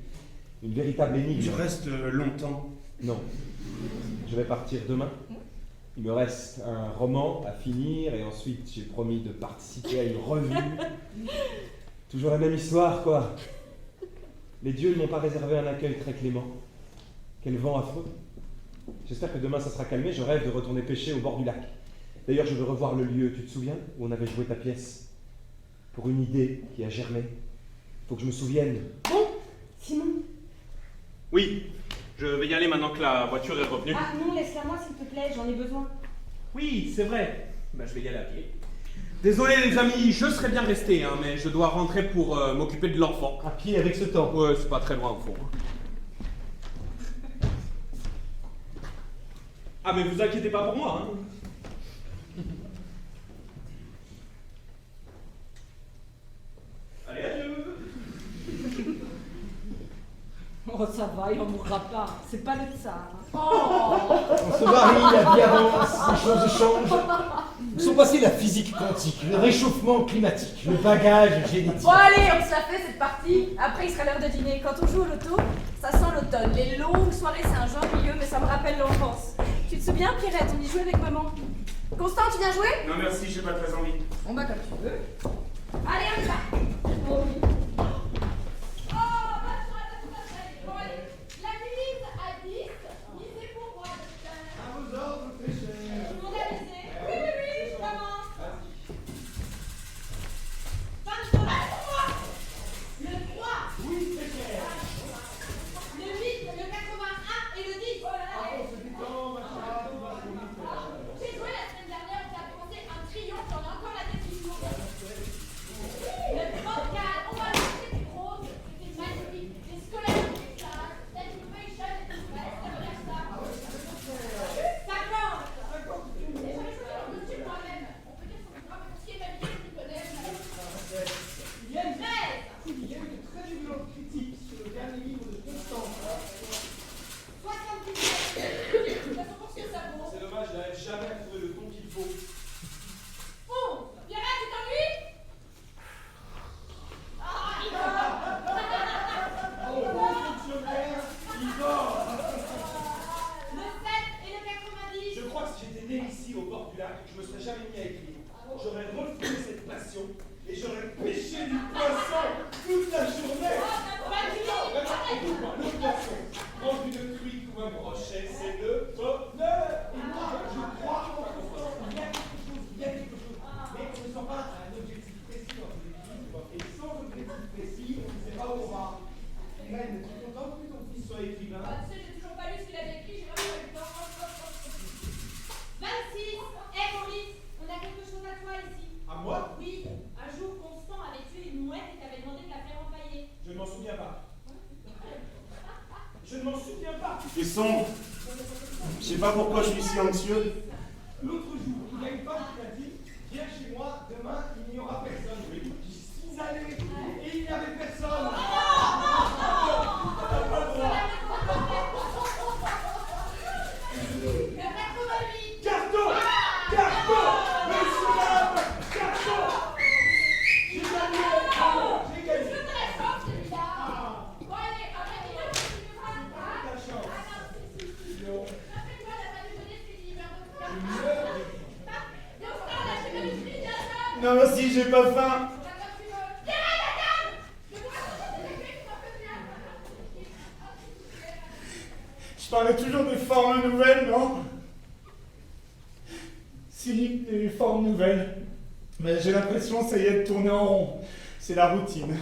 Une véritable énigme. Je reste longtemps. Non. Je vais partir demain. Il me reste un roman à finir et ensuite j'ai promis de participer à une revue. Toujours la même histoire, quoi. Les dieux ne m'ont pas réservé un accueil très clément. Quel vent affreux. J'espère que demain ça sera calmé, je rêve de retourner pêcher au bord du lac. D'ailleurs, je veux revoir le lieu, tu te souviens, où on avait joué ta pièce? Pour une idée qui a germé. Faut que je me souvienne. Bon, Simon. Oui, je vais y aller maintenant que la voiture est revenue. Ah non, laisse-la moi s'il te plaît, j'en ai besoin. Oui, c'est vrai. Ben, je vais y aller à pied. Désolé les amis, je serais bien resté, hein, mais je dois rentrer pour m'occuper de l'enfant. À pied avec ce temps. Ouais, c'est pas très loin au fond. Ah mais vous inquiétez pas pour moi, hein. Allez, adieu. Oh, ça va, il en mourra pas. C'est pas le tsar. On se marie, la vie avance, les choses changent. Où sont passés la physique quantique, le réchauffement climatique, le bagage génétique? Bon allez, on se la fait cette partie. Après il sera l'heure de dîner. Quand on joue au loto, ça sent l'automne. Les longues soirées c'est un genre milieu, mais ça me rappelle l'enfance. Tu te souviens Pierrette, on y jouait avec maman. Constant, tu viens jouer? Non merci, j'ai pas très envie. Bon bah comme tu veux. Allez, on y va. Oh oui. Bon allez, la mise à 10, misez pour moi. À vos ordres, très cher. Tout le monde a misé? Oui, maman. 23, pour moi. Le 3. Oui, très cher. Le 8, le 81 et le 10. Oh là là. J'ai joué la semaine dernière, on a commencé un triomphe, on a encore la tête qui tourne. Le 34, on va lancer du rose, c'était magnifique. Les scolaires du classe, la information et tout ça, ça veut dire ça. 50. Et j'avais choisi leur costume moi-même. On peut dire son drame, parce qu'il est habillé, je le connais. Il y a eu de très violentes critiques sur le dernier livre de Constance. 77. De toute façon, pour ce que ça vaut. C'est dommage, je n'arrive jamais à trouver le ton qu'il faut. 11. Pierrette, tu t'ennuies? Le 7 et le 90. Je crois que si j'étais né ici au bord du lac, je me serais jamais mis à écrire. J'aurais refoulé cette passion et j'aurais pêché du poisson toute la journée. Écoute-moi, le poisson, prendre une truite ou un brochet, c'est le bonheur. Et moi, je crois en Constance, il y a quelque chose. Mais on ne sent pas un objectif précis dans ces écrits. Et sans objectif précis, on ne sait pas où on va. Reine, tu es contente que ton fils soit écrivain? Tu sais, j'ai toujours pas lu ce qu'il avait écrit, j'ai vraiment pas eu le temps. 26. Maurice, on a quelque chose à toi ici. À moi? Oui, un jour Constant avait tué une mouette et t'avait demandé de la faire empailler. Je ne m'en souviens pas. Je ne m'en souviens pas. C'est sombre. Je sais pas pourquoi je suis si anxieux. L'autre jour, il y a une femme qui m'a dit viens chez moi, demain il n'y aura personne. Je lui ai dit j'y suis allé et il n'y avait personne. Le 88. Carton! Carton! Monsieur Lame! Carton! J'ai gagné! Bravo! J'ai gagné! Je te la sors, celui-là. Bon, allez, après, il y a un petit peu de Ta chance. Non. après, toi, t'as pas dû donner ce qu'il dit, vers votre Constant, là, j'ai même fini, là. Non, merci, j'ai pas faim. Je parlais toujours des formes nouvelles, non? Si, des formes nouvelles. Mais j'ai l'impression, ça y est, de tourner en rond. C'est la routine.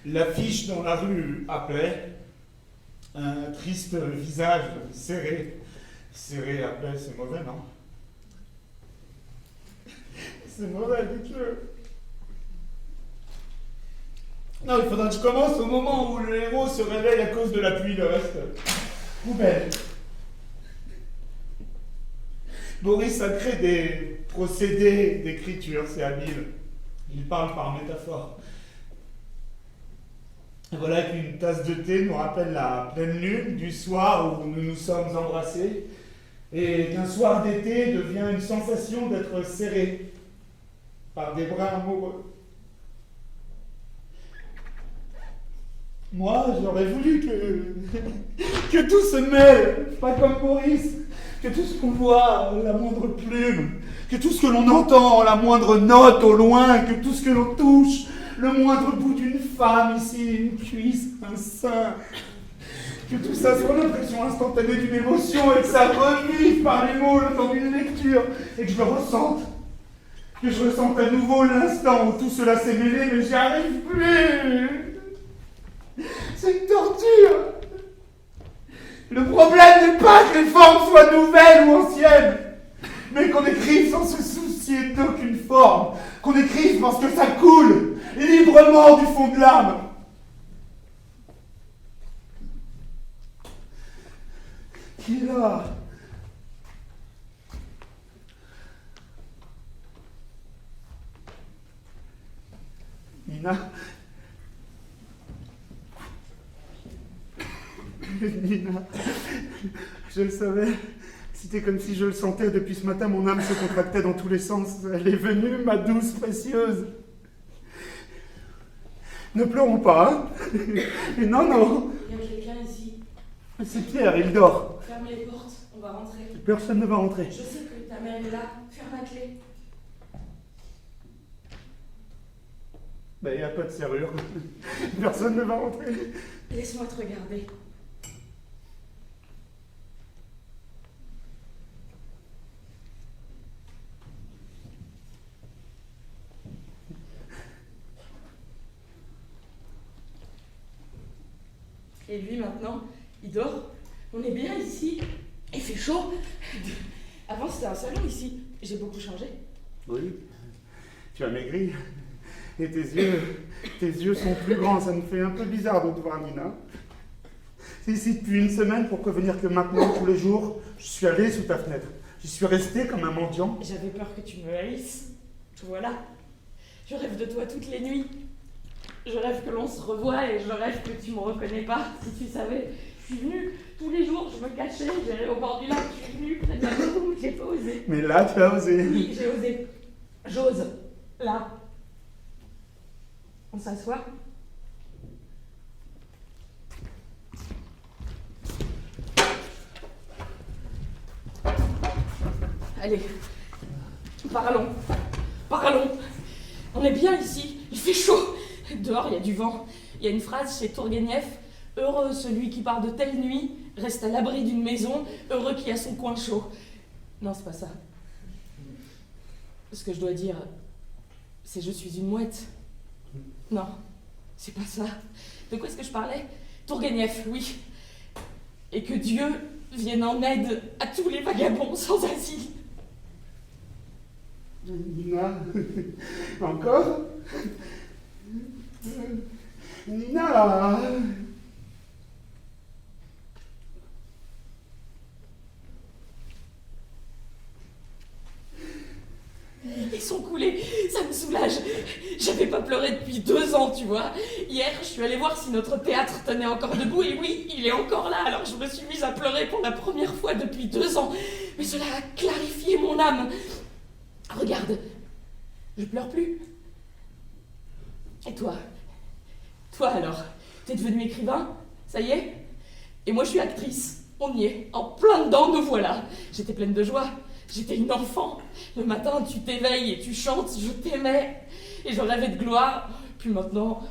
L'affiche dans la rue appelait un triste visage serré. Serré appelait, c'est mauvais, non? C'est mauvais, dites-le. Non, il faudra que je commence au moment où le héros se réveille à cause de la pluie, le reste. Poubelle. Boris a créé des procédés d'écriture, c'est habile. Il parle par métaphore. Voilà qu'une tasse de thé nous rappelle la pleine lune du soir où nous nous sommes embrassés, et qu'un soir d'été devient une sensation d'être serré par des bras amoureux. Moi, j'aurais voulu que tout se mêle, pas comme Boris, que tout ce qu'on voit, la moindre plume, que tout ce que l'on entend, la moindre note au loin, que tout ce que l'on touche, le moindre bout d'une femme ici, une cuisse, un sein, que tout ça soit l'impression instantanée d'une émotion et que ça revive par les mots le temps d'une lecture et que je le ressente. Que je ressente à nouveau l'instant où tout cela s'est mêlé, mais j'y arrive plus. C'est une torture. Le problème n'est pas que les formes soient nouvelles ou anciennes, mais qu'on écrive sans se soucier d'aucune forme, qu'on écrive parce que ça coule librement du fond de l'âme. Qui est là? Nina. Nina, je le savais. C'était comme si je le sentais depuis ce matin, mon âme se contractait dans tous les sens. Elle est venue, ma douce précieuse. Ne pleurons pas, hein. Et non, non. Il y a quelqu'un ici. C'est Pierre, il dort. Ferme les portes, on va rentrer. Personne ne va rentrer. Je sais que ta mère est là, ferme la clé. Ben, il n'y a pas de serrure. Personne ne va rentrer. Laisse-moi te regarder. Et lui maintenant, il dort. On est bien ici. Il fait chaud. Avant c'était un salon ici. J'ai beaucoup changé. Oui. Tu as maigri. Et tes yeux sont plus grands. Ça me fait un peu bizarre de te voir, Nina. C'est ici depuis une semaine pour prévenir que maintenant, tous les jours, je suis allé sous ta fenêtre. Je suis resté comme un mendiant. J'avais peur que tu me haïsses. Voilà. Je rêve de toi toutes les nuits. Je rêve que l'on se revoie et je rêve que tu me reconnais pas. Si tu savais, je suis venue tous les jours, je me cachais, j'allais au bord du lac, je suis venue près de la maison, j'ai pas osé. Mais là, tu as osé. Oui, j'ai osé. J'ose. Là. On s'assoit. Allez, parlons. Parlons. On est bien ici, il fait chaud. Dehors, il y a du vent. Il y a une phrase chez Tourguenieff. Heureux celui qui part de telle nuit, reste à l'abri d'une maison, heureux qui a son coin chaud. Non, c'est pas ça. Ce que je dois dire, c'est je suis une mouette. Non, c'est pas ça. De quoi est-ce que je parlais? Tourguenieff, oui. Et que Dieu vienne en aide à tous les vagabonds sans asile. Nina, encore? Nina! Ils sont coulés, ça me soulage. J'avais pas pleuré depuis 2 ans, tu vois. Hier, je suis allée voir si notre théâtre tenait encore debout, et oui, il est encore là. Alors je me suis mise à pleurer pour la première fois depuis 2 ans. Mais cela a clarifié mon âme. Regarde, je pleure plus. Et toi? Toi alors, t'es devenu écrivain? Ça y est? Et moi je suis actrice. On y est, en plein dedans, nous voilà. J'étais pleine de joie. J'étais une enfant. Le matin, tu t'éveilles et tu chantes, je t'aimais. Et je rêvais de gloire. Puis maintenant,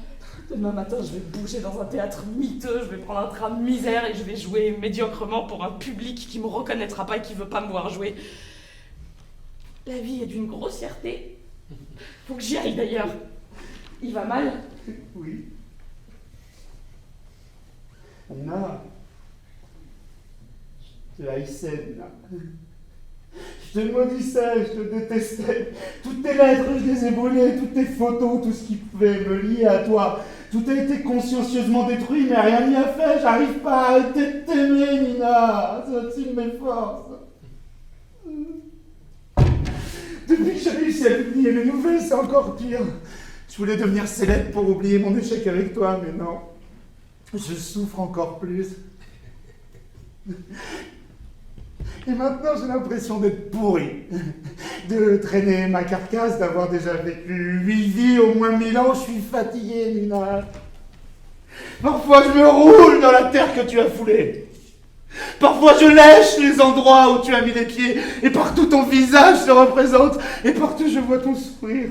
demain matin, je vais bouger dans un théâtre miteux, je vais prendre un train de misère et je vais jouer médiocrement pour un public qui me reconnaîtra pas et qui veut pas me voir jouer. La vie est d'une grossièreté. Faut que j'y aille d'ailleurs. Il va mal? Oui. Nina. Je te haïssais, Nina. Je te maudissais, je te détestais. Toutes tes lettres, je les ai brûlées, toutes tes photos, tout ce qui pouvait me lier à toi. Tout a été consciencieusement détruit, mais rien n'y a fait. J'arrive pas à arrêter de t'aimer, Nina. C'est au-dessus de mes forces. Depuis que j'ai réussi à publier les nouvelles, c'est encore pire. Je voulais devenir célèbre pour oublier mon échec avec toi, mais non. Je souffre encore plus. Et maintenant, j'ai l'impression d'être pourri. De traîner ma carcasse, d'avoir déjà vécu 8 vies, au moins 1000 ans. Je suis fatigué, Nina. Parfois, je me roule dans la terre que tu as foulée. Parfois, je lèche les endroits où tu as mis les pieds. Et partout, ton visage se représente. Et partout, je vois ton sourire.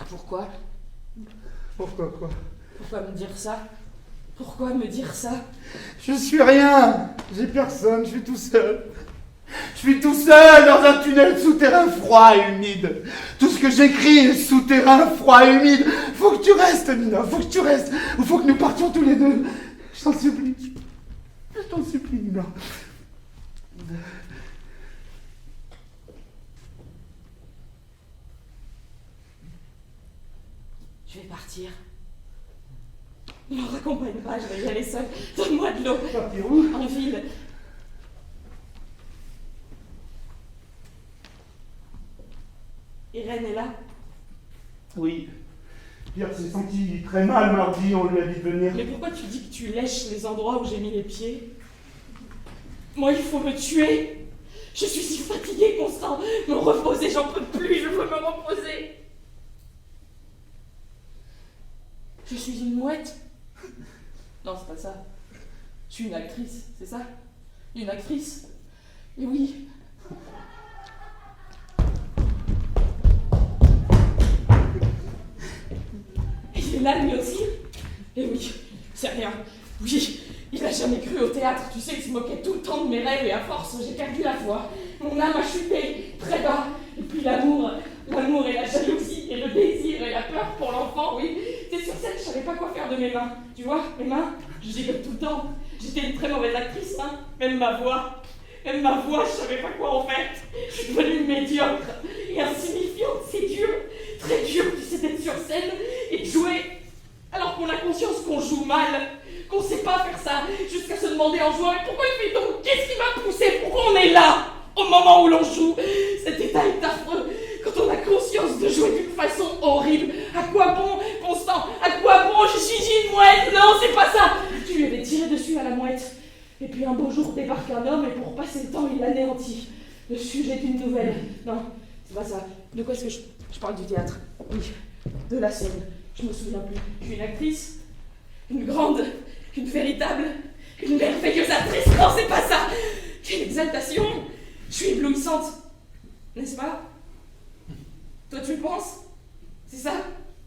Pourquoi? Pourquoi quoi? Pourquoi me dire ça? Pourquoi me dire ça? Je suis rien. J'ai personne. Je suis tout seul. Je suis tout seul dans un tunnel souterrain froid et humide. Tout ce que j'écris est souterrain, froid et humide. Faut que tu restes, Nina. Faut que tu restes. Ou faut que nous partions tous les deux. Je t'en supplie. Je t'en supplie, Nina. Je vais partir. Ne me raccompagne pas, je vais y aller seule. Donne-moi de l'eau. Partir où? En ville. reine est là. Oui. Pierre s'est senti très mal mardi, on lui a dit de venir. Mais pourquoi tu dis que tu lèches les endroits où j'ai mis les pieds? Moi, il faut me tuer. Je suis si fatiguée, Constant. Me reposer, j'en peux plus, je veux me reposer. Je suis une mouette? Non, c'est pas ça. Je suis une actrice, c'est ça? Une actrice? Et oui. Il est là, lui aussi? Et oui, c'est rien. Oui, il a jamais cru au théâtre. Tu sais, il se moquait tout le temps de mes rêves et à force, j'ai perdu la foi. Mon âme a chuté très bas. Et puis l'amour et la jalousie et le désir et la peur pour l'enfant, oui. C'est sur scène, je savais pas quoi faire de mes mains. Tu vois, mes mains, je gigote tout le temps. J'étais une très mauvaise actrice, hein. Même ma voix, je savais pas quoi en faire. Je suis devenue médiocre et insignifiante. C'est dur, très dur, tu sais, d'être sur scène et de jouer alors qu'on a conscience qu'on joue mal, qu'on sait pas faire ça, jusqu'à se demander en jouant, mais pourquoi il fait donc? Qu'est-ce qui m'a poussé? Pourquoi on est là au moment où l'on joue? Cet état est affreux. Quand on a conscience de jouer d'une façon horrible, à quoi bon, Constant? À quoi bon? Je suis une mouette? Non, c'est pas ça. Tu lui avais tiré dessus à la mouette. Et puis un beau jour débarque un homme et pour passer le temps, il l'anéantit. Le sujet d'une nouvelle. Non, c'est pas ça. De quoi est-ce que je parle? Du théâtre. Oui, de la scène. Je me souviens plus. Je suis une actrice, une grande, une véritable, une merveilleuse actrice. Non, c'est pas ça. Quelle exaltation. Je suis éblouissante, n'est-ce pas? Toi, tu le penses? C'est ça?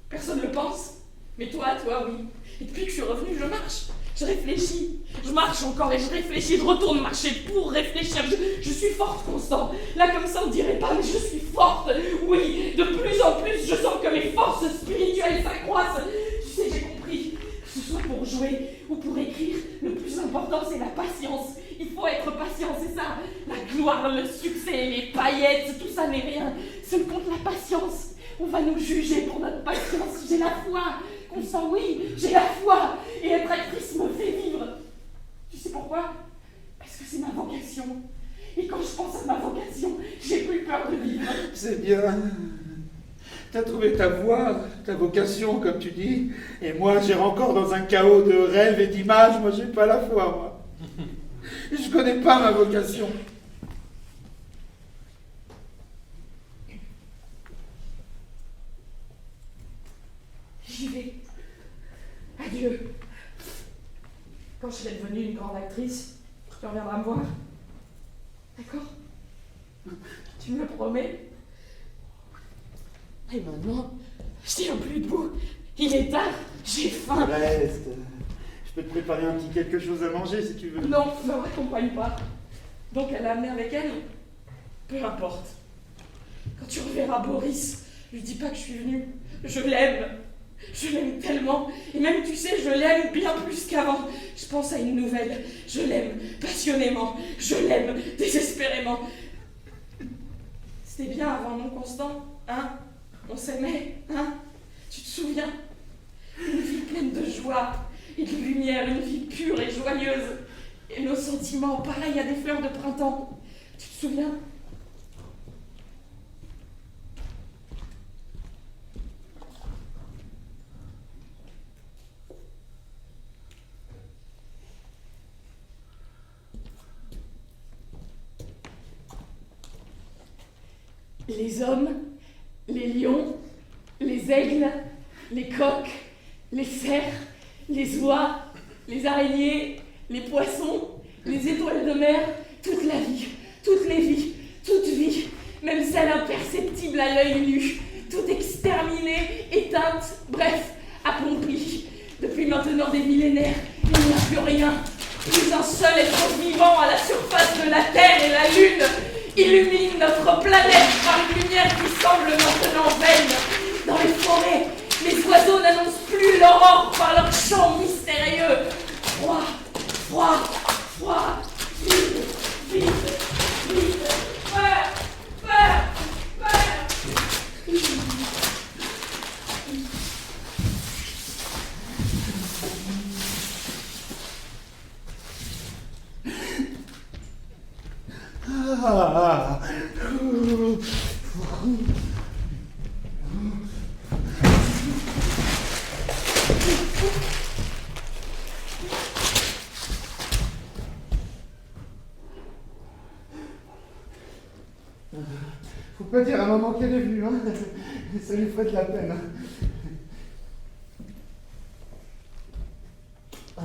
Personne le pense. Mais toi, oui. Et depuis que je suis revenue, je marche. Je réfléchis. Je marche encore et je réfléchis. Je retourne marcher pour réfléchir. Je suis forte, Constant. Là, comme ça, on dirait pas, mais je suis forte. Oui, de plus en plus, je sens que mes forces spirituelles s'accroissent. Tu sais, j'ai compris. Que ce soit pour jouer ou pour écrire, le plus important, c'est la patience. Il faut être patient, c'est ça. La gloire, le succès, les paillettes, tout ça n'est rien. Seul compte la patience. On va nous juger pour notre patience. J'ai la foi. Constant, oui, j'ai la foi. Et être actrice me fait vivre. Tu sais pourquoi? Parce que c'est ma vocation. Et quand je pense à ma vocation, j'ai plus peur de vivre. C'est bien. T'as trouvé ta voie, ta vocation, comme tu dis. Et moi, j'ai encore dans un chaos de rêves et d'images. Moi, j'ai pas la foi, moi. Je connais pas ma vocation. J'y vais. Adieu. Quand je serai devenue une grande actrice, tu reviendras me voir. D'accord? Tu me le promets? Et maintenant, je tiens plus debout. Il est tard, j'ai faim. Reste. Je peux te préparer un petit quelque chose à manger si tu veux. Non, ne me raccompagne pas. Donc elle l'a amené avec elle? Peu importe. Quand tu reverras Boris, lui dis pas que je suis venue. Je l'aime. Je l'aime tellement. Et même, tu sais, je l'aime bien plus qu'avant. Je pense à une nouvelle. Je l'aime passionnément. Je l'aime désespérément. C'était bien avant, non, Constant? Hein? On s'aimait, hein? Tu te souviens? Une vie pleine de joie et de lumière, une vie pure et joyeuse. Et nos sentiments, pareils à des fleurs de printemps. Tu te souviens? Les hommes, les lions, les aigles, les coqs, les cerfs, les oies, les araignées, les poissons, les étoiles de mer, toute la vie, toutes les vies, toute vie, même celle imperceptible à l'œil nu, toute exterminée, éteinte, bref, accomplie. Depuis maintenant des millénaires, il n'y a plus rien, plus un seul être vivant à la surface de la Terre et la Lune illumine notre planète par une lumière qui semble maintenant vaine. Dans les forêts, les oiseaux n'annoncent plus l'aurore par leur chant mystérieux. Froid, froid, froid, vide, vide, vide, peur, peur, peur. Faut pas dire à maman qu'elle est venue, hein. Ça lui ferait de la peine. Hein. Ah.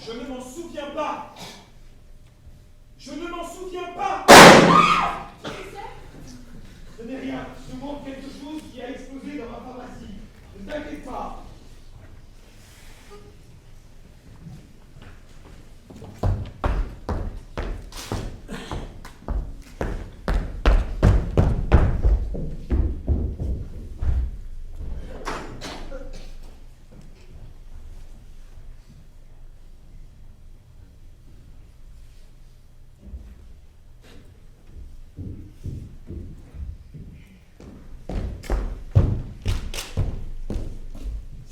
Je ne m'en souviens pas. Je ne m'en souviens pas. Ce n'est rien. Je te montre quelque chose qui a explosé dans ma pharmacie. Ne t'inquiète pas.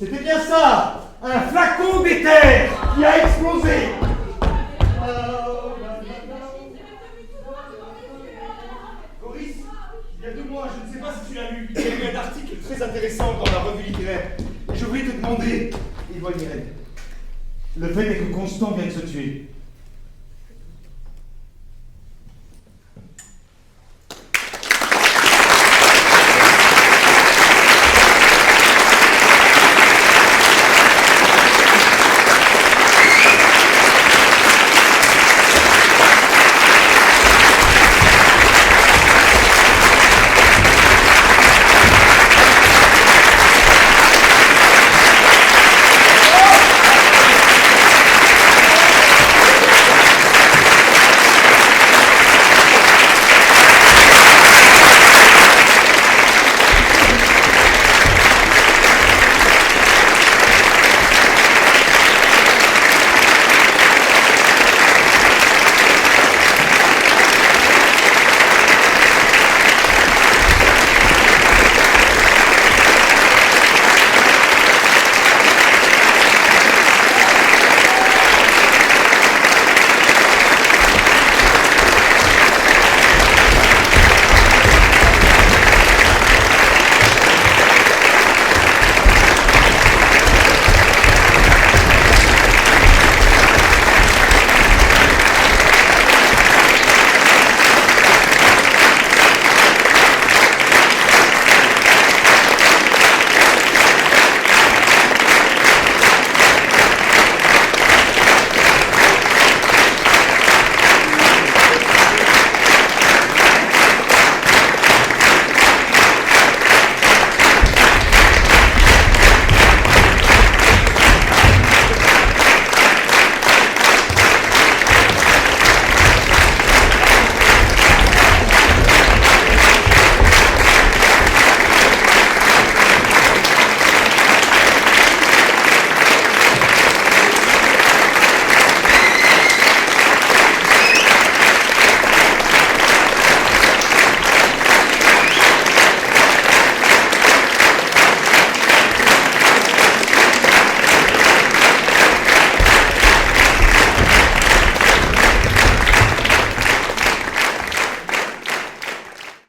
C'était bien ça! Un flacon d'éther qui a explosé! Boris, il y a 2 mois, je ne sais pas si tu l'as lu, il y a eu un article très intéressant dans la revue littéraire. Et je voulais te demander, Yvonne Irène, le fait est que Constant vient de se tuer.